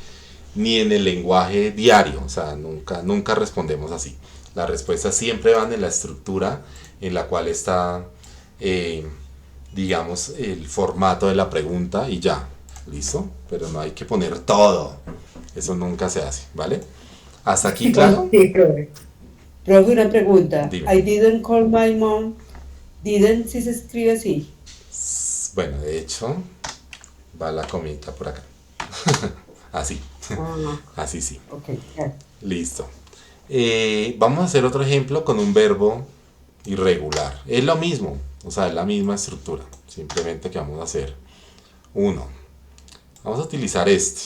ni en el lenguaje diario. O sea, nunca respondemos así. Las respuestas siempre van en la estructura en la cual está, digamos, el formato de la pregunta y ya. ¿Listo? Pero no hay que poner todo. Eso nunca se hace, ¿vale? ¿Hasta aquí, claro? Sí, profe. Profe, una pregunta. Dime. I didn't call my mom. Didn't, si se escribe así. Bueno, de hecho, va la comidita por acá. Así. Ah, Así sí. ok, ya. Listo. Vamos a hacer otro ejemplo con un verbo irregular. Es lo mismo, o sea, es la misma estructura. Simplemente que vamos a hacer uno. Vamos a utilizar este.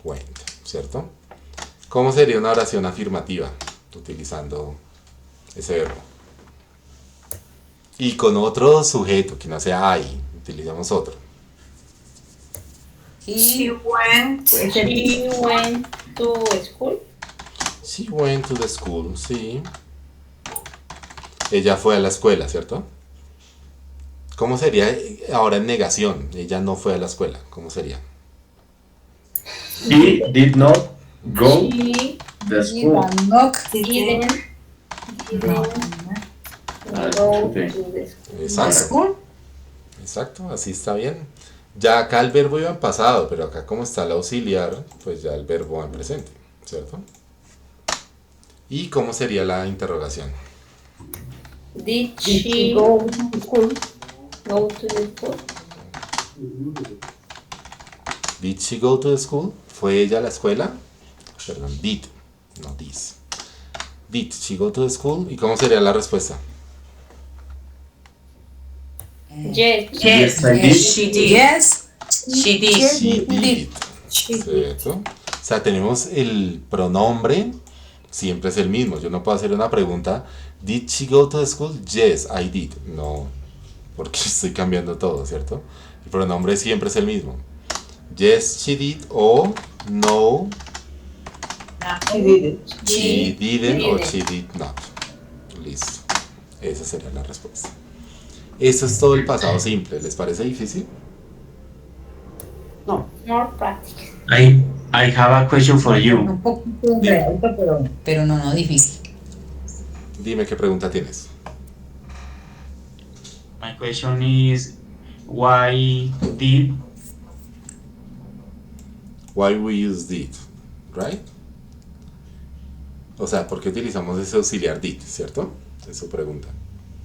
Went, ¿cierto? ¿Cómo sería una oración afirmativa utilizando ese verbo? Y con otro sujeto que no sea I, utilicemos otro. She went. She went to school. She went to the school, sí. Ella fue a la escuela, ¿cierto? ¿Cómo sería ahora en negación? Ella no fue a la escuela. ¿Cómo sería? He did not go She to school. didn't Ah, go ok. to the school. Exacto. Exacto, así está bien. Ya acá el verbo iba en pasado, pero acá como está el auxiliar, pues ya el verbo va en presente, ¿cierto? ¿Y cómo sería la interrogación? Did Did she she go to school? go to the school? Did she go to the school? ¿Fue ella a la escuela? Perdón, did, no this. Did she go to the school? ¿Y cómo sería la respuesta? Yes. Yes, I did. She did. Yes, she did. She did. ¿Cierto? O sea, tenemos el pronombre, siempre es el mismo. Yo no puedo hacer una pregunta, ¿Did she go to the school? Yes, I did. No, porque estoy cambiando todo, ¿cierto? El pronombre siempre es el mismo. Yes, she did o no, She didn't. she didn't o she did not. Listo. Esa sería la respuesta. Eso es todo el pasado simple. ¿Les parece difícil? No. More practice. I have a question for you. Un poquito enredadito, pero no difícil. Dime qué pregunta tienes. My question is why did Why we use did, right? O sea, ¿por qué utilizamos ese auxiliar did, cierto? Es su pregunta.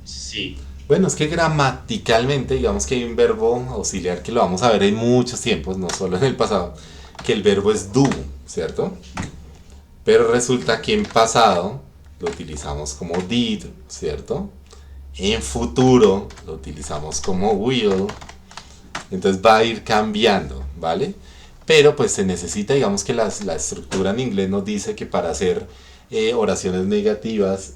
sí. Bueno, es que gramaticalmente, digamos que hay un verbo auxiliar que lo vamos a ver en muchos tiempos, no solo en el pasado, que el verbo es do, ¿cierto? Pero resulta que en pasado lo utilizamos como did, ¿cierto? En futuro lo utilizamos como will. Entonces va a ir cambiando, ¿vale? Pero pues se necesita, digamos que la estructura en inglés nos dice que para hacer oraciones negativas,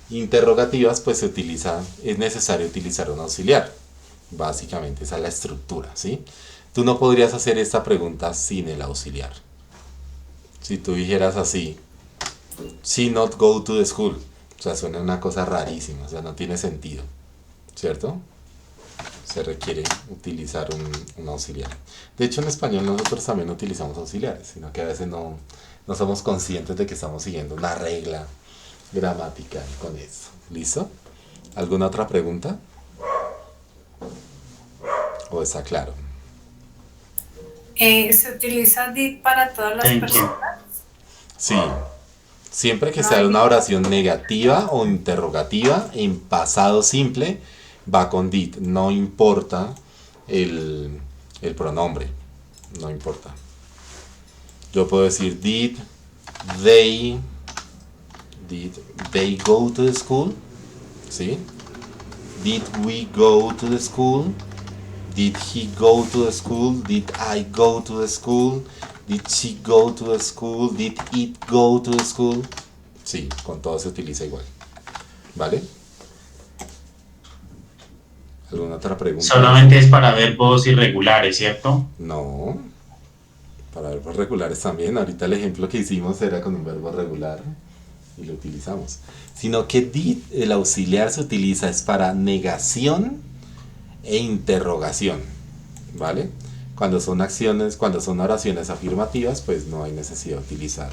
interrogativas, pues es necesario utilizar un auxiliar. Básicamente esa es la estructura, ¿sí? Tú no podrías hacer esta pregunta sin el auxiliar. Si tú dijeras así, she not go to the school, o sea, suena una cosa rarísima, o sea, no tiene sentido, ¿cierto? Se requiere utilizar un auxiliar. De hecho, en español nosotros también utilizamos auxiliares, sino que a veces no somos conscientes de que estamos siguiendo una regla gramatical con eso. ¿Listo? ¿Alguna otra pregunta? ¿O está claro? ¿Se utiliza did para todas las Thank you. personas? Sí. Siempre que sea una oración negativa o interrogativa en pasado simple, va con did. No importa el pronombre. No importa. Yo puedo decir did they go to the school? ¿Sí? Did we go to the school? Did he go to the school? Did I go to the school? Did she go to the school? Did it go to the school? Sí, con todo se utiliza igual. ¿Vale? ¿Alguna otra pregunta? Solamente es para verbos irregulares, ¿cierto? No. Para verbos regulares también. Ahorita el ejemplo que hicimos era con un verbo regular. y lo utilizamos. Sino que did, el auxiliar se utiliza es para negación e interrogación, ¿vale? Cuando son acciones, cuando son oraciones afirmativas, pues no hay necesidad de utilizar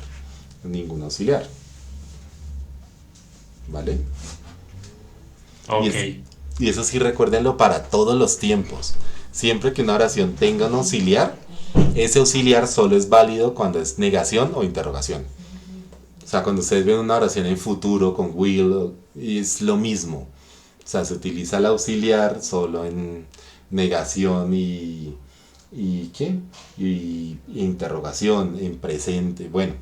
ningún auxiliar, ¿vale? Ok. Y eso sí, recuérdenlo para todos los tiempos. Siempre que una oración tenga un auxiliar, ese auxiliar solo es válido cuando es negación o interrogación. O sea, cuando ustedes ven una oración en futuro con will, es lo mismo. O sea, se utiliza el auxiliar solo en negación y ¿qué? Y interrogación, en presente. Bueno,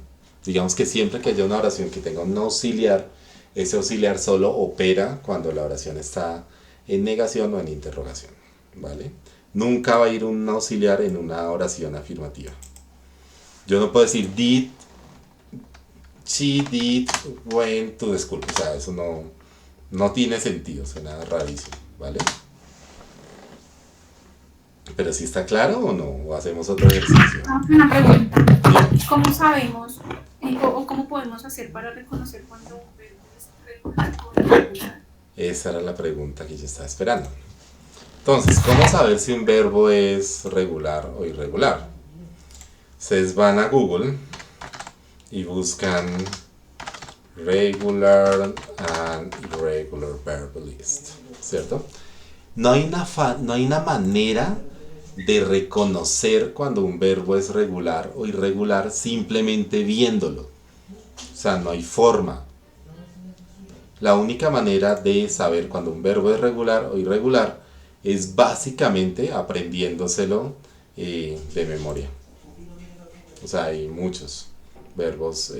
digamos que siempre que haya una oración que tenga un auxiliar, ese auxiliar solo opera cuando la oración está en negación o en interrogación, ¿vale? Nunca va a ir un auxiliar en una oración afirmativa. Yo no puedo decir did, she did, went to the school. O sea, eso no tiene sentido, suena rarísimo, ¿vale? Pero si está claro o no, o hacemos otro ejercicio. Una pregunta. Bien. ¿Cómo sabemos o cómo podemos hacer para reconocer cuando un verbo es regular o irregular? Esa era la pregunta que yo estaba esperando. Entonces, ¿cómo saber si un verbo es regular o irregular? Ustedes van a Google y buscan regular and irregular verb list, ¿cierto? No hay una manera de reconocer cuando un verbo es regular o irregular simplemente viéndolo. O sea, no hay forma. La única manera de saber cuando un verbo es regular o irregular es básicamente aprendiéndoselo de memoria. O sea, hay muchos verbos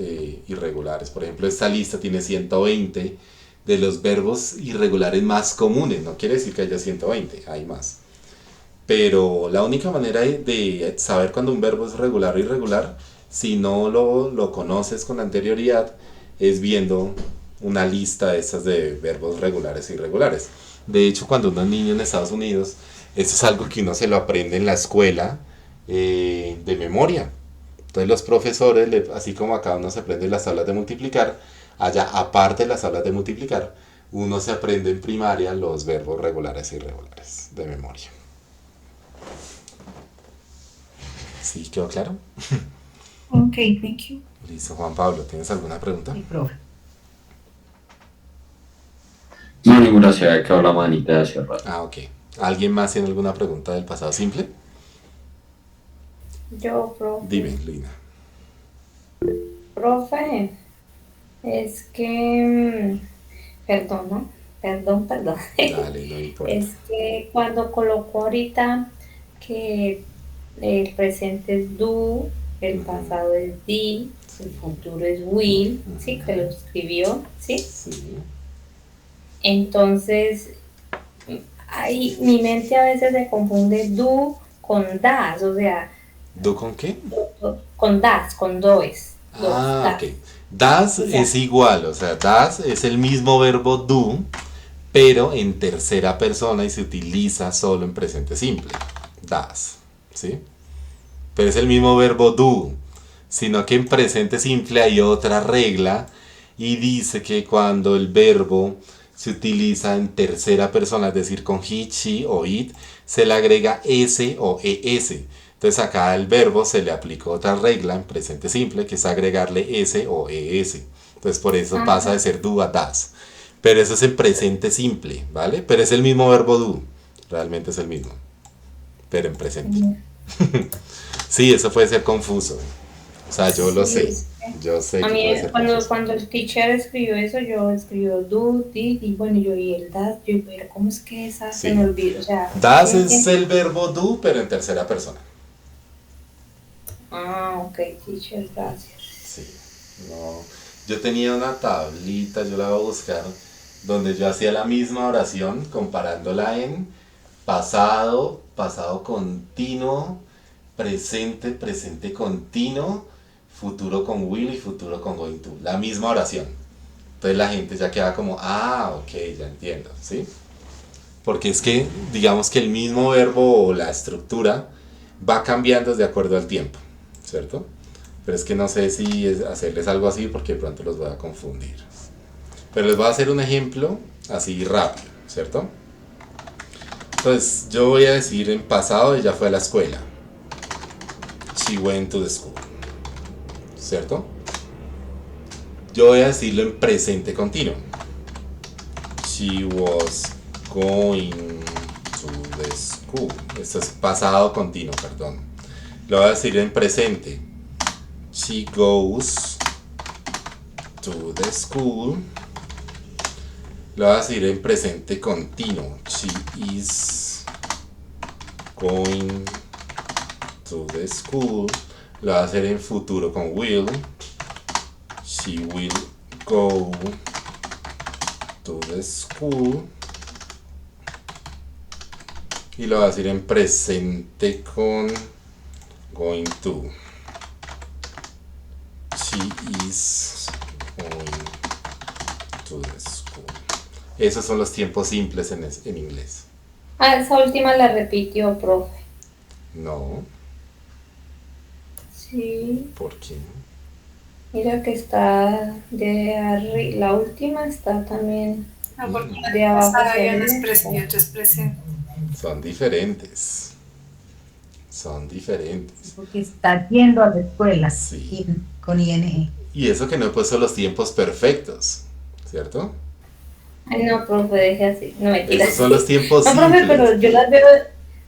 irregulares. Por ejemplo, esta lista tiene 120 de los verbos irregulares más comunes. No quiere decir que haya 120, hay más. Pero la única manera de saber cuando un verbo es regular o irregular, si no lo conoces con anterioridad, es viendo una lista de estas de verbos regulares e irregulares. De hecho, cuando uno es niño en Estados Unidos, esto es algo que uno se lo aprende en la escuela de memoria. Entonces los profesores, así como acá uno se aprende las tablas de multiplicar, allá aparte de las tablas de multiplicar, uno se aprende en primaria los verbos regulares e irregulares de memoria. ¿Sí quedó claro? Ok, thank you. Listo, Juan Pablo, ¿tienes alguna pregunta? Sí, profe. No, ninguna, se ha quedado la manita de hace rato. Ah, ok. ¿Alguien más tiene alguna pregunta del pasado simple? Yo, profe. Dime, Lina. Profe, es que, perdón, ¿no? Perdón. Dale, no importa. Es que cuando colocó ahorita que el presente es do, el pasado es did, el futuro es will, sí, que lo escribió, ¿sí? Sí. Entonces, ahí mi mente a veces se confunde do con das, o sea, ¿Do con qué? con das, con does. Ah, ok. Das es igual, o sea, das es el mismo verbo do, pero en tercera persona y se utiliza solo en presente simple. Das, ¿sí? Pero es el mismo verbo do, sino que en presente simple hay otra regla y dice que cuando el verbo se utiliza en tercera persona, es decir, con he, she o it, se le agrega s o es. Entonces acá al verbo se le aplicó otra regla en presente simple, que es agregarle s o es. Entonces por eso pasa de ser do a das. Pero eso es en presente simple, ¿vale? Pero es el mismo verbo do, realmente es el mismo, pero en presente. Sí, eso puede ser confuso. O sea, yo lo sé. Yo sé que A mí, puede ser confuso. cuando el teacher escribió eso, yo escribió do, did, y bueno, yo y el das, yo, pero ¿cómo es que esa Sí. se me olvidó? O sea, Das es el verbo do, pero en tercera persona. Ah, ok, teacher, gracias. Sí. No. Yo tenía una tablita, yo la voy a buscar, donde yo hacía la misma oración comparándola en pasado, pasado continuo, presente, presente continuo, futuro con will y futuro con going to. La misma oración. Entonces la gente ya queda como, ah, ok, ya entiendo, ¿sí? Porque es que, digamos que el mismo verbo o la estructura va cambiando de acuerdo al tiempo, ¿cierto? Pero es que no sé si hacerles algo así porque de pronto los voy a confundir. Pero les voy a hacer un ejemplo así rápido, ¿cierto? Entonces yo voy a decir en pasado ella fue a la escuela. She went to the school. ¿Cierto? Yo voy a decirlo en presente continuo. She was going to the school. Esto es pasado continuo, perdón. Lo voy a decir en presente. She goes to the school. Lo voy a decir en presente continuo. She is going to the school. Lo voy a hacer en futuro con will. She will go to the school. Y lo voy a decir en presente con going to. She is going to the school. Esos son los tiempos simples en inglés. Ah, esa última la repitió, profe. No. Sí. ¿Por qué? Mira que está de arriba. La última está también No, porque de abajo. había un expresión y otro expresión. Son diferentes. Son diferentes. Porque está yendo a la escuela. Sí. Con ING. Y eso que no he puesto los tiempos perfectos, ¿cierto? Ay, no, profe, deje así. No me tiras. Esos son los tiempos No, simples. profe, pero yo las veo.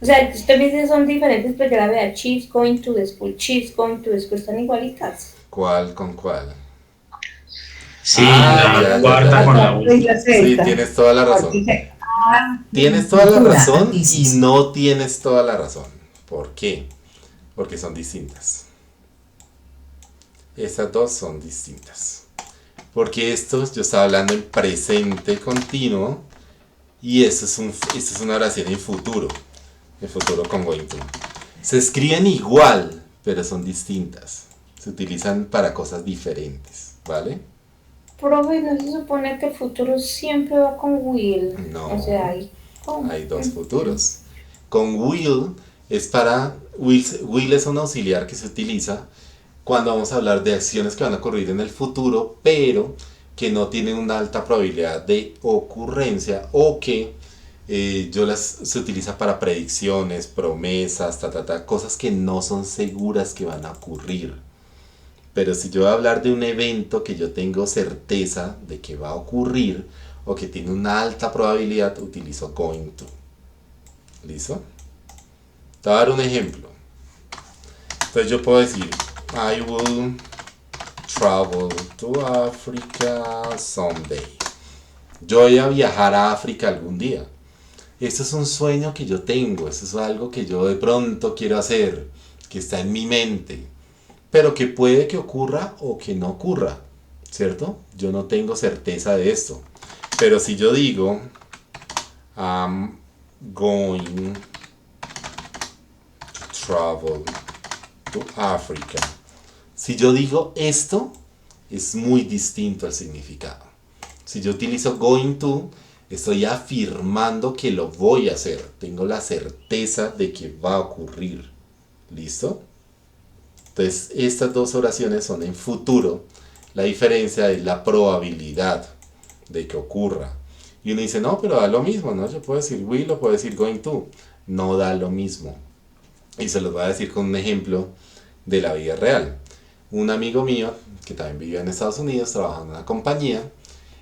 O sea, usted me dice son diferentes, pero yo la veo. She's going to the school. She's going to the school. Están igualitas. ¿Cuál con cuál? Sí, Ah, la ya, cuarta ya. con la última. Sí, tienes toda la razón. Tienes toda la razón y no tienes toda la razón. ¿Por qué? Porque son distintas. Estas dos son distintas. Porque estos, yo estaba hablando en presente continuo y esto es una oración en futuro. En futuro con going to. Se escriben igual, pero son distintas. Se utilizan para cosas diferentes, ¿vale? Profe, ¿no se supone que el futuro siempre va con will? No. O sea, Hay dos futuros. Con will es para... Will es un auxiliar que se utiliza cuando vamos a hablar de acciones que van a ocurrir en el futuro, pero que no tienen una alta probabilidad de ocurrencia o que se utiliza para predicciones, promesas, cosas que no son seguras que van a ocurrir. Pero si yo voy a hablar de un evento que yo tengo certeza de que va a ocurrir o que tiene una alta probabilidad, utilizo going to. ¿Listo? Te voy a dar un ejemplo. Entonces yo puedo decir, I will travel to Africa someday. Yo voy a viajar a África algún día. Esto es un sueño que yo tengo, esto es algo que yo de pronto quiero hacer, que está en mi mente, pero que puede que ocurra o que no ocurra, ¿cierto? Yo no tengo certeza de esto. Pero si yo digo, I'm going to travel to Africa. Si yo digo esto, es muy distinto al significado. Si yo utilizo going to, estoy afirmando que lo voy a hacer. Tengo la certeza de que va a ocurrir. ¿Listo? Entonces, estas dos oraciones son en futuro. La diferencia es la probabilidad de que ocurra. Y uno dice, no, pero da lo mismo, ¿no? Yo puedo decir will o puedo decir going to. No da lo mismo. Y se los voy a decir con un ejemplo de la vida real. Un amigo mío, que también vivía en Estados Unidos, trabajaba en una compañía,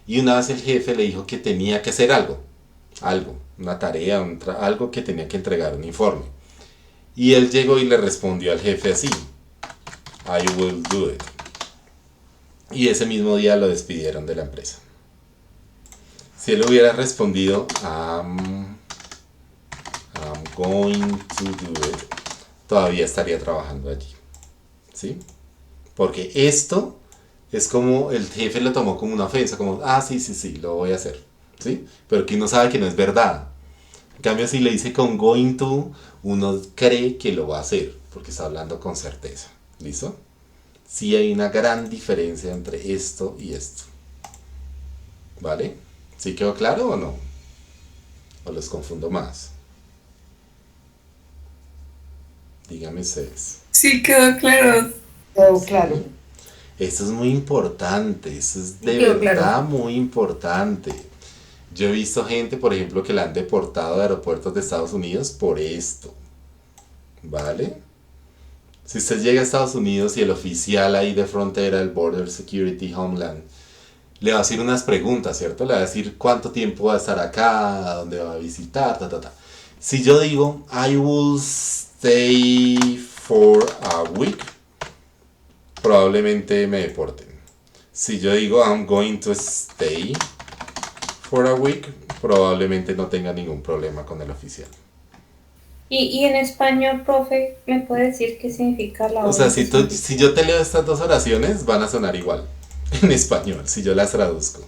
y una vez el jefe le dijo que tenía que hacer algo, una tarea, algo que tenía que entregar, un informe. Y él llegó y le respondió al jefe así, I will do it. Y ese mismo día lo despidieron de la empresa. Si él hubiera respondido, I'm going to do it, todavía estaría trabajando allí. ¿Sí? Porque esto es como el jefe lo tomó como una ofensa, como, sí, lo voy a hacer. ¿Sí? Pero que uno sabe que no es verdad. En cambio, si le dice con going to, uno cree que lo va a hacer, porque está hablando con certeza. ¿Listo? Sí hay una gran diferencia entre esto y esto. ¿Vale? ¿Sí quedó claro o no? ¿O los confundo más? Díganme ustedes. Sí, quedó claro. Oh, claro. Eso es muy importante, eso es de Quedó verdad claro. muy importante. Yo he visto gente, por ejemplo, que la han deportado de aeropuertos de Estados Unidos por esto, ¿vale? Si usted llega a Estados Unidos y el oficial ahí de frontera, el Border Security Homeland, le va a hacer unas preguntas, ¿cierto? Le va a decir cuánto tiempo va a estar acá, a dónde va a visitar, ta, ta, ta. Si yo digo, I will stay for a week, probablemente me deporten. Si yo digo, I'm going to stay for a week, probablemente no tenga ningún problema con el oficial. Y en español, profe, ¿me puede decir qué significa la O sea, voz? si yo te leo estas dos oraciones, van a sonar igual en español, si yo las traduzco.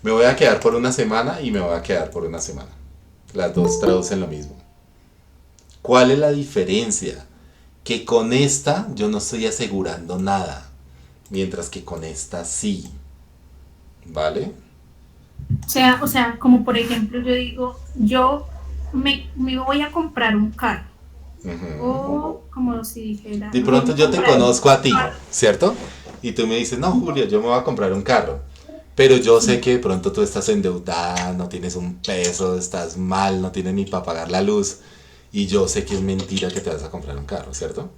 Me voy a quedar por una semana y me voy a quedar por una semana. Las dos traducen lo mismo. ¿Cuál es la diferencia? Que con esta yo no estoy asegurando nada, mientras que con esta sí. ¿Vale? O sea, como por ejemplo yo digo, yo me voy a comprar un carro. Ujú. O como si dijera... De pronto yo te conozco a ti, ¿cierto? Y tú me dices, no, Julio, yo me voy a comprar un carro. Pero yo sé que de pronto tú estás endeudada, no tienes un peso, estás mal, no tienes ni para pagar la luz. Y yo sé que es mentira que te vas a comprar un carro, ¿cierto?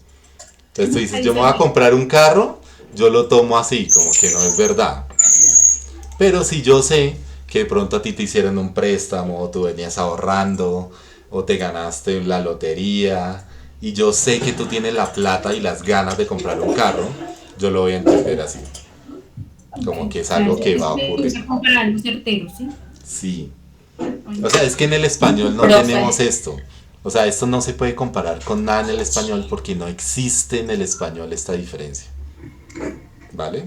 Entonces tú dices, yo me voy a comprar un carro, yo lo tomo así, como que no es verdad. Pero si yo sé que de pronto a ti te hicieron un préstamo, o tú venías ahorrando, o te ganaste en la lotería, y yo sé que tú tienes la plata y las ganas de comprar un carro, yo lo voy a entender así. Como que es algo que va a ocurrir. Es comprar algo certero, ¿sí? Sí. O sea, es que en el español no Profe. tenemos esto. O sea, esto no se puede comparar con nada en el español porque no existe en el español esta diferencia. ¿Vale?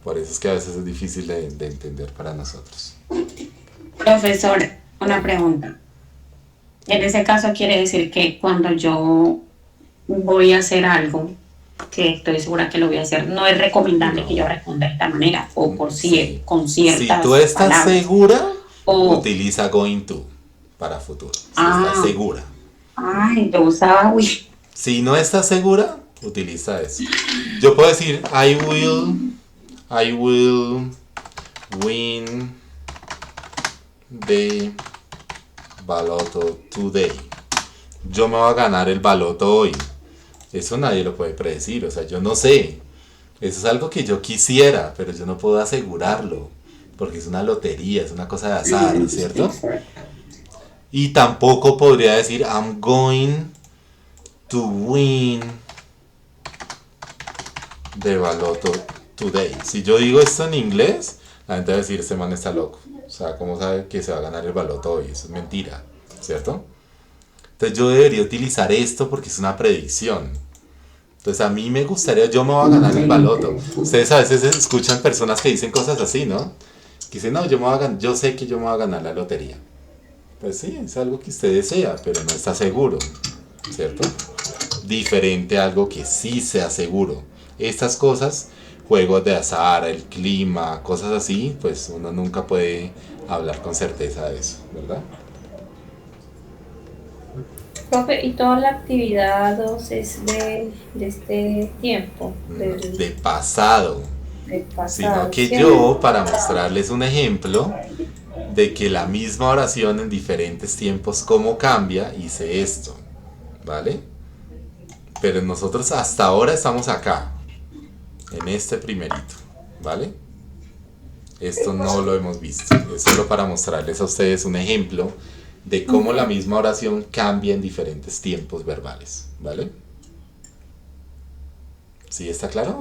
Por eso es que a veces es difícil de entender para nosotros. Profesor, una pregunta. En ese caso quiere decir que cuando yo voy a hacer algo, que estoy segura que lo voy a hacer, no es recomendable que yo responda de esta manera o por Sí. con ciertas Si tú estás palabras. segura, O- utiliza going to para futuro. Si Ah. estás segura. Ay, yo usaba will. Si no estás segura, utiliza eso. Yo puedo decir, I will win the baloto today. Yo me voy a ganar el baloto hoy. Eso nadie lo puede predecir, o sea, yo no sé. Eso es algo que yo quisiera, pero yo no puedo asegurarlo, porque es una lotería, es una cosa de azar, ¿cierto? Y tampoco podría decir, I'm going to win the baloto today. Si yo digo esto en inglés, la gente va a decir, este man está loco. O sea, ¿cómo sabe que se va a ganar el baloto hoy? Eso es mentira, ¿cierto? Entonces yo debería utilizar esto porque es una predicción. Entonces a mí me gustaría, yo me voy a ganar el baloto. Ustedes a veces escuchan personas que dicen cosas así, ¿no? Que dicen, no, yo sé que yo me voy a ganar la lotería. Pues sí, es algo que usted desea, pero no está seguro, ¿cierto? Diferente a algo que sí sea seguro. Estas cosas, juegos de azar, el clima, cosas así, pues uno nunca puede hablar con certeza de eso, ¿verdad? Profe, ¿y toda la actividad 2 es de este tiempo? De pasado. Del pasado, Sino que ¿cierto? yo, para mostrarles un ejemplo de que la misma oración en diferentes tiempos, cómo cambia, hice esto, ¿vale? Pero nosotros hasta ahora estamos acá, en este primerito, ¿vale? Esto no lo hemos visto, es solo para mostrarles a ustedes un ejemplo de cómo la misma oración cambia en diferentes tiempos verbales, ¿vale? ¿Sí está claro?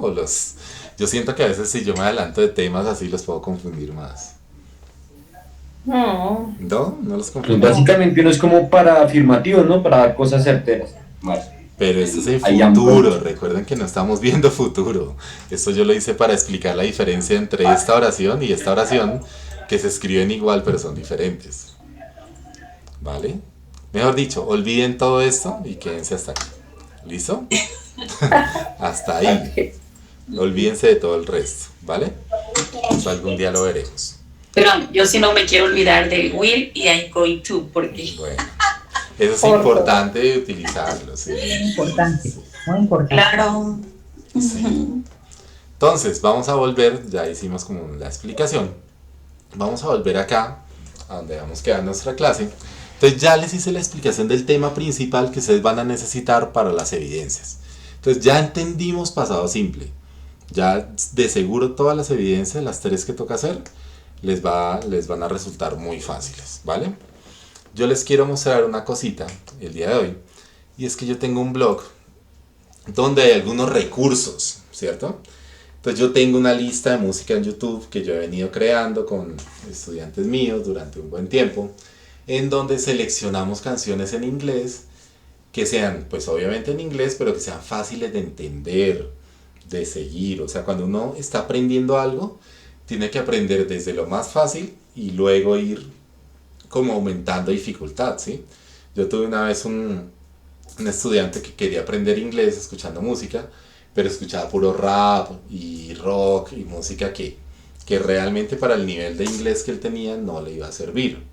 Yo siento que a veces si yo me adelanto de temas así los puedo confundir más. No, ¿No? ¿No los Pues confundo? básicamente uno es como para afirmativos, ¿no? Para dar cosas certeras. Más. Pero esto es en Ahí futuro, recuerden que no estamos viendo futuro. Esto yo lo hice para explicar la diferencia entre esta oración y esta oración, que se escriben igual pero son diferentes. ¿Vale? Mejor dicho, olviden todo esto y quédense hasta aquí. ¿Listo? Hasta ahí. Olvídense de todo el resto, ¿vale? Eso algún día lo veremos. Pero yo sí no me quiero olvidar del will y I'm going to, porque Bueno, eso es importante utilizarlo, sí. Importante, muy importante. claro. Sí. Entonces, vamos a volver, ya hicimos como la explicación. Vamos a volver acá, a donde vamos a quedar nuestra clase. Entonces ya les hice la explicación del tema principal que ustedes van a necesitar para las evidencias. Entonces ya entendimos pasado simple. Ya de seguro todas las evidencias, las 3 que toca hacer, les van a resultar muy fáciles, ¿vale? Yo les quiero mostrar una cosita el día de hoy. Y es que yo tengo un blog donde hay algunos recursos, ¿cierto? Entonces yo tengo una lista de música en YouTube que yo he venido creando con estudiantes míos durante un buen tiempo, en donde seleccionamos canciones en inglés que sean, pues obviamente en inglés, pero que sean fáciles de entender, de seguir. O sea, cuando uno está aprendiendo algo, tiene que aprender desde lo más fácil y luego ir como aumentando dificultad, ¿sí? Yo tuve una vez un estudiante que quería aprender inglés escuchando música, pero escuchaba puro rap y rock y música que realmente para el nivel de inglés que él tenía no le iba a servir.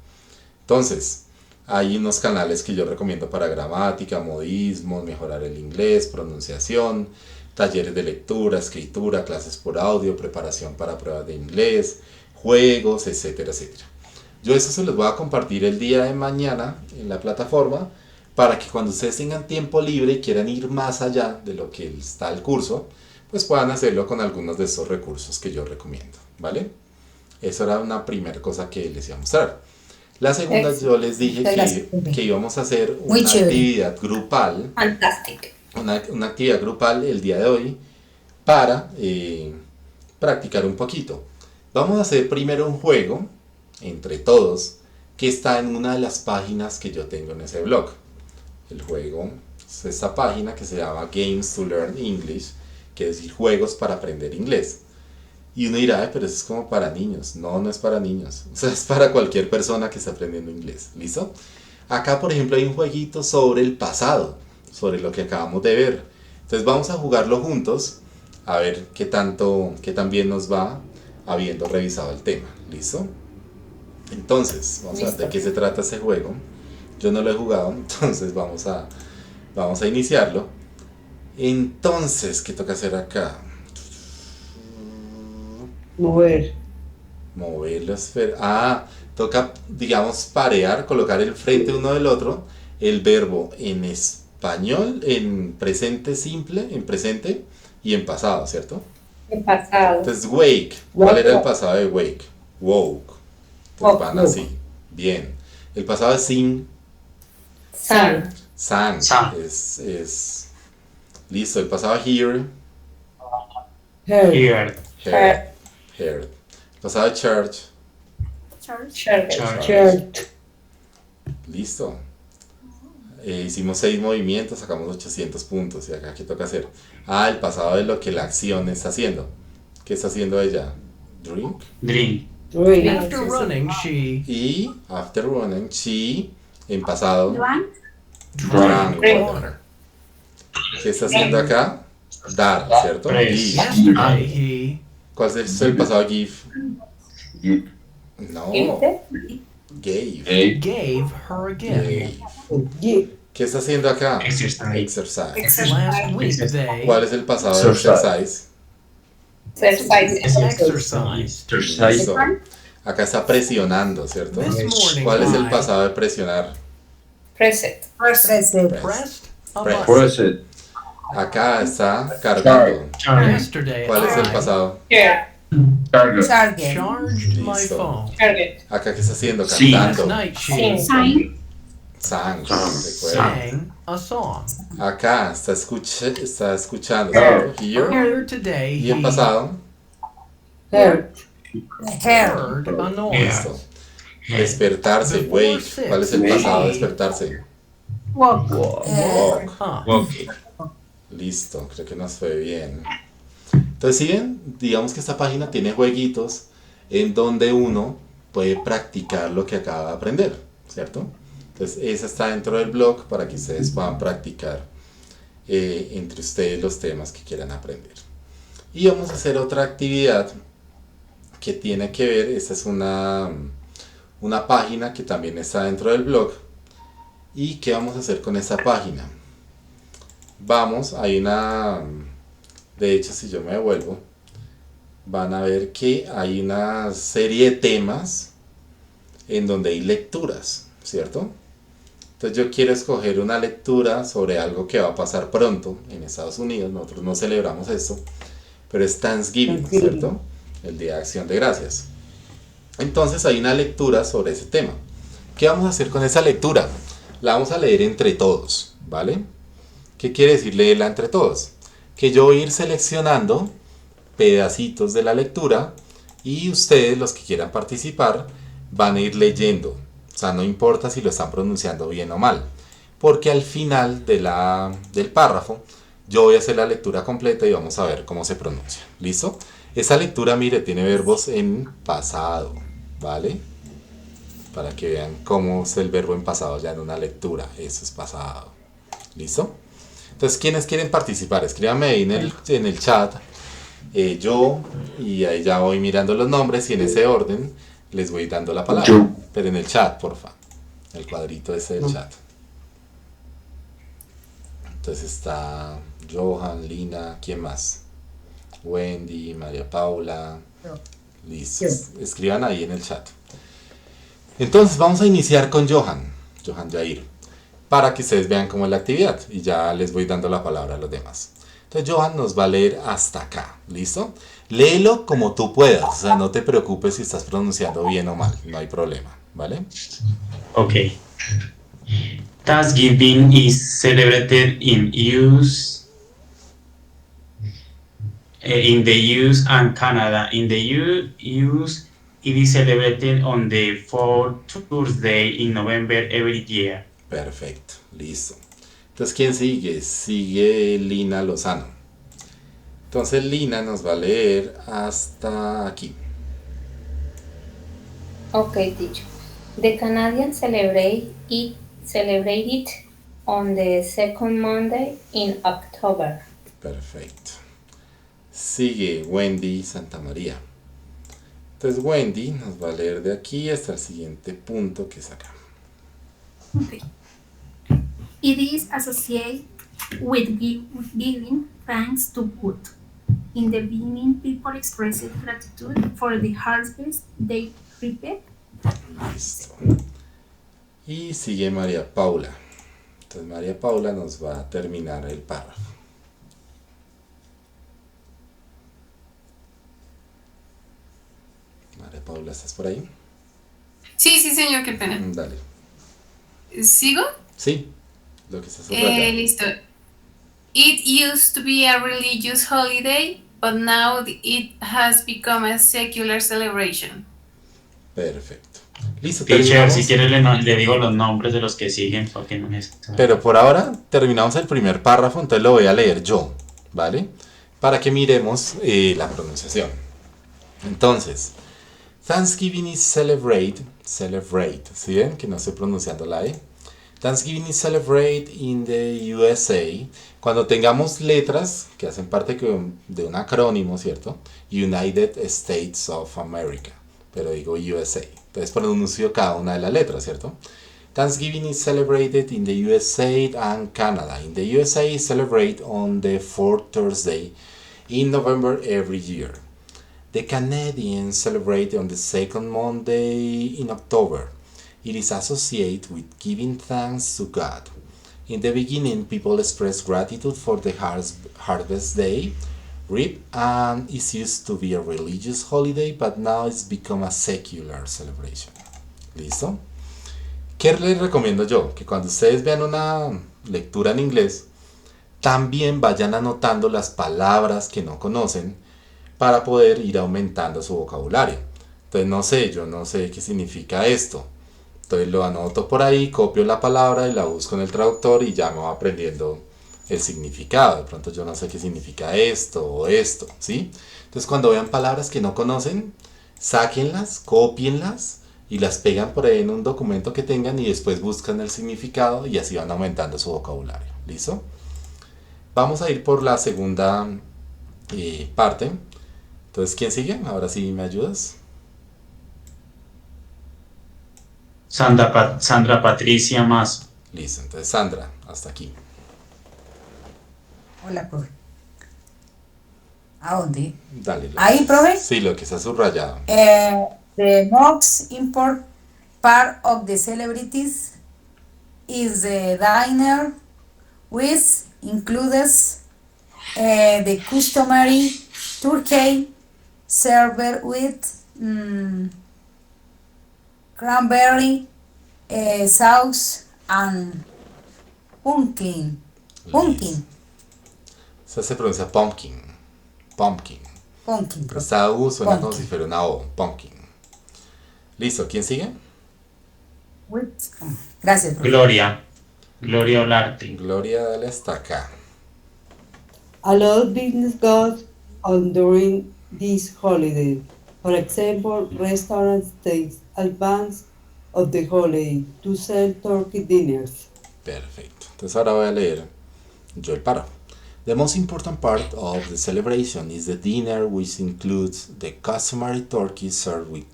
Entonces, hay unos canales que yo recomiendo para gramática, modismos, mejorar el inglés, pronunciación, talleres de lectura, escritura, clases por audio, preparación para pruebas de inglés, juegos, etcétera, etcétera. Yo eso se los voy a compartir el día de mañana en la plataforma para que cuando ustedes tengan tiempo libre y quieran ir más allá de lo que está el curso, pues puedan hacerlo con algunos de estos recursos que yo recomiendo, ¿vale? Eso era una primera cosa que les iba a mostrar. La segunda, yo les dije que íbamos a hacer una actividad grupal. Fantástico. Una actividad grupal el día de hoy para practicar un poquito. Vamos a hacer primero un juego entre todos que está en una de las páginas que yo tengo en ese blog. El juego es esta página que se llama Games to Learn English, que es decir, juegos para aprender inglés. Y uno dirá, pero eso es como para niños. No, no es para niños. O sea, es para cualquier persona que esté aprendiendo inglés. ¿Listo? Acá, por ejemplo, hay un jueguito sobre el pasado, sobre lo que acabamos de ver. Entonces vamos a jugarlo juntos, a ver qué tan bien nos va habiendo revisado el tema. ¿Listo? Entonces, vamos a ver de qué se trata ese juego. Yo no lo he jugado, entonces vamos a iniciarlo. Entonces, ¿qué toca hacer acá? Mover la esfera. Toca, digamos, parear, colocar el frente uno del otro, el verbo en español, en presente simple, en presente y en pasado, ¿cierto? En pasado. Entonces, wake. ¿Cuál era el pasado de wake? Woke. Pues van así. Bien. El pasado de sing. Sang. Es listo. El pasado hear. Heard. Heard. El pasado de church. Church. Listo. Hicimos 6 movimientos, sacamos 800 puntos. ¿Y acá qué toca hacer? El pasado de lo que la acción está haciendo. ¿Qué está haciendo ella? Drink. After running, she. Y after running, she. En pasado. Drank water. ¿Qué está haciendo acá? Dar, ¿cierto? Yesterday, he. ¿Cuál es el pasado de give? No. Gave. Gave her a gift. ¿Qué está haciendo acá? Exercise. Last week, they. ¿Cuál es el pasado de exercise? Exercise. Listo. Acá está presionando, ¿cierto? This morning, ¿Cuál es el I pasado de presionar? Present. pressed a Press. button. Press. Acá está cargando. Yesterday, ¿Cuál es el I pasado? Target. charged my Listo. phone. Acá, ¿qué está haciendo? Sí. Last Cantando. night, she Sang. Recuerda. sang a song. Acá está escuchando, ¿cierto? Hear. Earlier today, Y en he pasado. heard a noise. Listo. Despertarse. Wake. ¿Cuál es el pasado de despertarse? Walk. Listo, creo que nos fue bien. Entonces, si ven, digamos que esta página tiene jueguitos en donde uno puede practicar lo que acaba de aprender, ¿cierto? Entonces, esa está dentro del blog para que ustedes puedan practicar entre ustedes los temas que quieran aprender. Y vamos a hacer otra actividad que tiene que ver, esta es una página que también está dentro del blog. ¿Y qué vamos a hacer con esta página? De hecho, si yo me devuelvo, van a ver que hay una serie de temas en donde hay lecturas, ¿cierto? Entonces yo quiero escoger una lectura sobre algo que va a pasar pronto en Estados Unidos. Nosotros no celebramos esto, pero es Thanksgiving, ¿cierto? El Día de Acción de Gracias. Entonces hay una lectura sobre ese tema. ¿Qué vamos a hacer con esa lectura? La vamos a leer entre todos, ¿vale? ¿Qué quiere decir leerla entre todos? Que yo voy a ir seleccionando pedacitos de la lectura y ustedes, los que quieran participar, van a ir leyendo. O sea, no importa si lo están pronunciando bien o mal, porque al final del párrafo yo voy a hacer la lectura completa y vamos a ver cómo se pronuncia. ¿Listo? Esa lectura, mire, tiene verbos en pasado, ¿vale? Para que vean cómo es el verbo en pasado ya en una lectura. Eso es pasado. ¿Listo? Entonces, ¿quiénes quieren participar? Escríbanme ahí en el chat. Yo, y ahí ya voy mirando los nombres y en ese orden les voy dando la palabra. Yo. Pero en el chat, porfa. El cuadrito ese del chat. Entonces está Johan, Lina, ¿quién más? Wendy, María Paula. Listo. Escriban ahí en el chat. Entonces vamos a iniciar con Johan Jair, para que ustedes vean cómo es la actividad y ya les voy dando la palabra a los demás. Entonces Johan nos va a leer hasta acá, ¿listo? Léelo como tú puedas, o sea, no te preocupes si estás pronunciando bien o mal, no hay problema, ¿vale? Okay. Thanksgiving is celebrated in the US and Canada. In the US, it is celebrated on the fourth Thursday in November every year. Perfecto, listo. Entonces, ¿quién sigue? Sigue Lina Lozano. Entonces, Lina nos va a leer hasta aquí. Okay, teacher. The Canadians celebrate it on the second Monday in October. Perfecto. Sigue Wendy Santamaría. Entonces Wendy nos va a leer de aquí hasta el siguiente punto que es acá. Okay. It is associated with giving thanks to God. In the beginning, people expressed gratitude for the harvest they reaped. Listo. Y sigue María Paula. Entonces María Paula nos va a terminar el párrafo. María Paula, ¿estás por ahí? Sí, señor, qué pena. Dale. ¿Sigo? Sí, lo que estás subrayando. Listo. It used to be a religious holiday, but now it has become a secular celebration. Perfecto. Listo, Teacher, terminamos. si quiere le digo los nombres de los que siguen, porque no es... Pero por ahora terminamos el primer párrafo, entonces lo voy a leer yo, ¿vale? Para que miremos la pronunciación. Entonces, Thanksgiving is celebrate, ¿sí ven? Que no estoy pronunciando la E. Thanksgiving is celebrate in the USA. Cuando tengamos letras que hacen parte de un acrónimo, ¿cierto? United States of America, pero digo USA. Entonces pronuncio cada una de las letras, ¿cierto? Thanksgiving is celebrated in the USA and Canada. In the USA, celebrate on the fourth Thursday in November every year. The Canadians celebrate on the second Monday in October. It is associated with giving thanks to God. In the beginning, people express gratitude for the harvest they reap, and it used to be a religious holiday, but now it's become a secular celebration. ¿Listo? ¿Qué les recomiendo yo? Que cuando ustedes vean una lectura en inglés, también vayan anotando las palabras que no conocen para poder ir aumentando su vocabulario. Entonces, yo no sé qué significa esto. Entonces lo anoto por ahí, copio la palabra y la busco en el traductor y ya me voy aprendiendo el significado. De pronto yo no sé qué significa esto o esto, ¿sí? Entonces cuando vean palabras que no conocen, sáquenlas, cópienlas y las pegan por ahí en un documento que tengan y después buscan el significado y así van aumentando su vocabulario. ¿Listo? Vamos a ir por la segunda parte. Entonces, ¿quién sigue? Ahora sí me ayudas. Sandra Patricia Mazo. Listo, entonces Sandra, hasta aquí. Hola, profe. ¿A dónde? Dale. Ahí, profe. Sí, lo que está subrayado. The most important part of the celebrities is the dinner, which includes the customary turkey served with cranberry sauce and pumpkin. Eso se pronuncia pumpkin. Pumpkin. Pumpkin. Esta U suena como Pumpkin. si fuera una O. Pumpkin. Listo, ¿quién sigue? Gracias, profe. Gloria Olarte. Gloria, dale hasta acá. A lot of business goes on during this holiday. For example, restaurants take advance of the holiday to sell turkey dinners. Perfecto. Entonces ahora voy a leer yo el párrafo. The most important part of the celebration is the dinner, which includes the customary turkey served with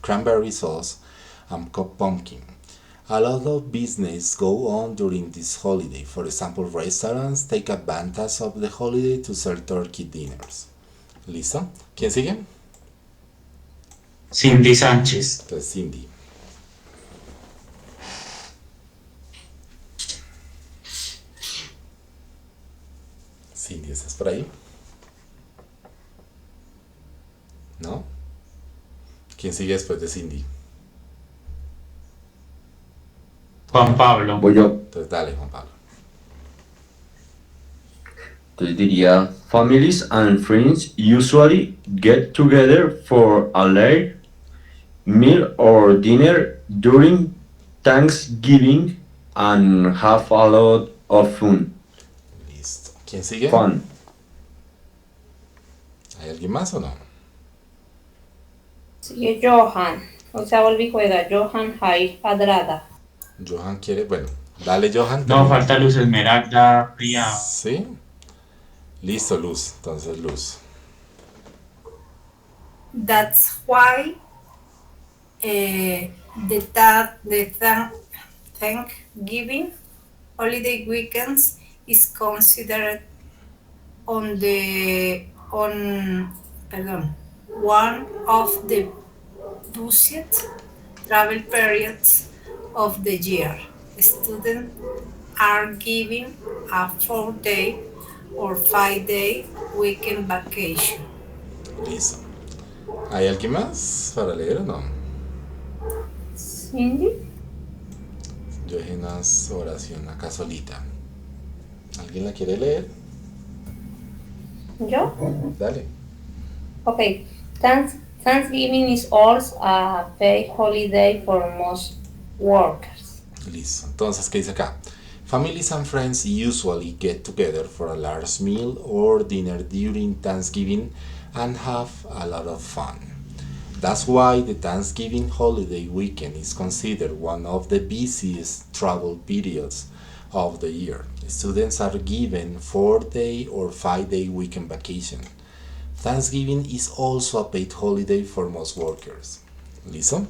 cranberry sauce and pumpkin. A lot of business go on during this holiday. For example, restaurants take advantage of the holiday to sell turkey dinners. ¿Listo? ¿Quién sigue? Cindy Sánchez. Entonces Cindy. Cindy, ¿estás por ahí? ¿No? ¿Quién sigue después de Cindy? Juan Pablo. Voy yo. Entonces dale, Juan Pablo. Entonces diría, families and friends usually get together for a late meal or dinner during Thanksgiving and have a lot of fun. Listo. ¿Quién sigue? Fun. ¿Hay alguien más o no? Sigue Johan. O sea, volví juega. Johan Jair Padrada. Johan quiere, bueno, dale Johan. No, falta Luz Esmeralda Priyado. ¿Sí? Listo, Luz. Entonces, Luz. That's why the Thanksgiving holiday weekends is considered one of the busiest travel periods of the year. Students are given a 4-day or 5-day weekend vacation. Listo. ¿Hay alguien más para leer o no? Cindy. Yo dejé una oración acá solita. ¿Alguien la quiere leer? ¿Yo? Dale. Okay. Thanksgiving is also a paid holiday for most workers. Listo. Entonces, ¿qué dice acá? Families and friends usually get together for a large meal or dinner during Thanksgiving and have a lot of fun. That's why the Thanksgiving holiday weekend is considered one of the busiest travel periods of the year. Students are given 4-day or 5-day weekend vacation. Thanksgiving is also a paid holiday for most workers. ¿Listo?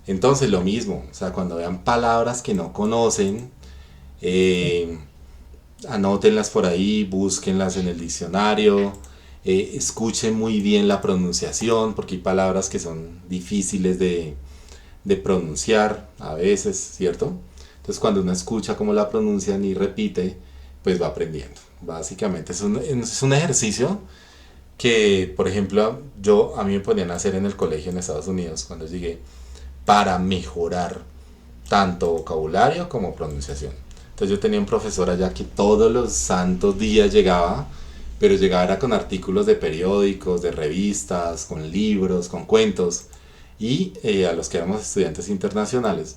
Entonces lo mismo, o sea, cuando vean palabras que no conocen, anótenlas por ahí, búsquenlas en el diccionario, escuchen muy bien la pronunciación, porque hay palabras que son difíciles de pronunciar a veces, ¿cierto? Entonces cuando uno escucha cómo la pronuncian y repite, pues va aprendiendo. Básicamente es un ejercicio que, por ejemplo, a mí me ponían a hacer en el colegio en Estados Unidos cuando llegué, para mejorar tanto vocabulario como pronunciación. Entonces yo tenía un profesor allá que todos los santos días llegaba, pero llegaba era con artículos de periódicos, de revistas, con libros, con cuentos, y a los que éramos estudiantes internacionales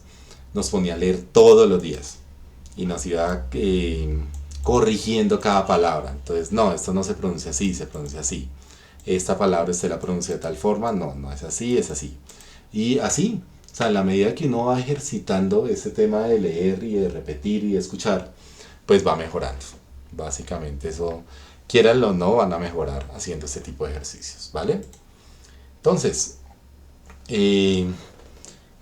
nos ponía a leer todos los días y nos iba corrigiendo cada palabra. Entonces, no, esto no se pronuncia así, se pronuncia así. Esta palabra usted la pronuncia de tal forma, no es así, es así. Y así, o sea, en la medida que uno va ejercitando ese tema de leer y de repetir y de escuchar, pues va mejorando. Básicamente eso, quieranlo o no, van a mejorar haciendo este tipo de ejercicios, ¿vale? Entonces,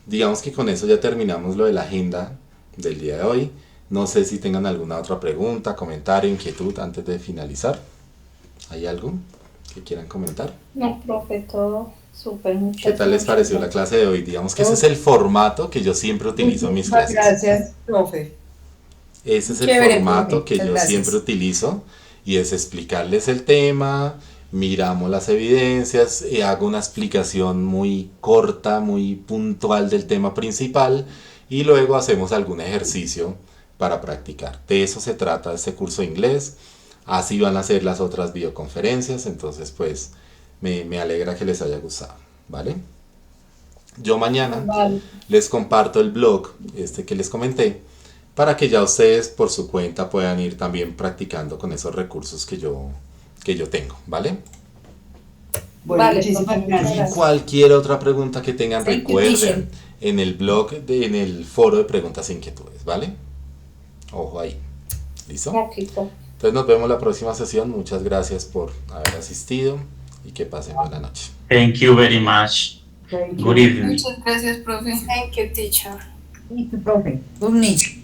digamos que con eso ya terminamos lo de la agenda del día de hoy. No sé si tengan alguna otra pregunta, comentario, inquietud antes de finalizar. ¿Hay algo que quieran comentar? No, profe, todo súper. ¿Qué tal les pareció la clase de hoy? Digamos que ese es el formato que yo siempre utilizo en mis Muchas clases. gracias, profe. Ese es el Chévere, formato profe. que yo Muchas siempre gracias. utilizo y es explicarles el tema, miramos las evidencias, hago una explicación muy corta, muy puntual del tema principal y luego hacemos algún ejercicio para practicar. De eso se trata este curso de inglés. Así van a ser las otras videoconferencias, entonces pues me alegra que les haya gustado, ¿vale? Yo mañana Vale. les comparto el blog que les comenté para que ya ustedes por su cuenta puedan ir también practicando con esos recursos que yo tengo, ¿vale? Bueno, Vale, muchísimas profe, gracias. Cualquier otra pregunta que tengan, Thank you, recuerden teacher. en el blog, en el foro de preguntas e inquietudes, ¿vale? Ojo ahí. ¿Listo? Poquito. Entonces nos vemos la próxima sesión. Muchas gracias por haber asistido y que pasen buena noche. Thank you very much. Thank you. Good evening. Muchas gracias, profe. Thank you, teacher. Thank you, profe. Good night.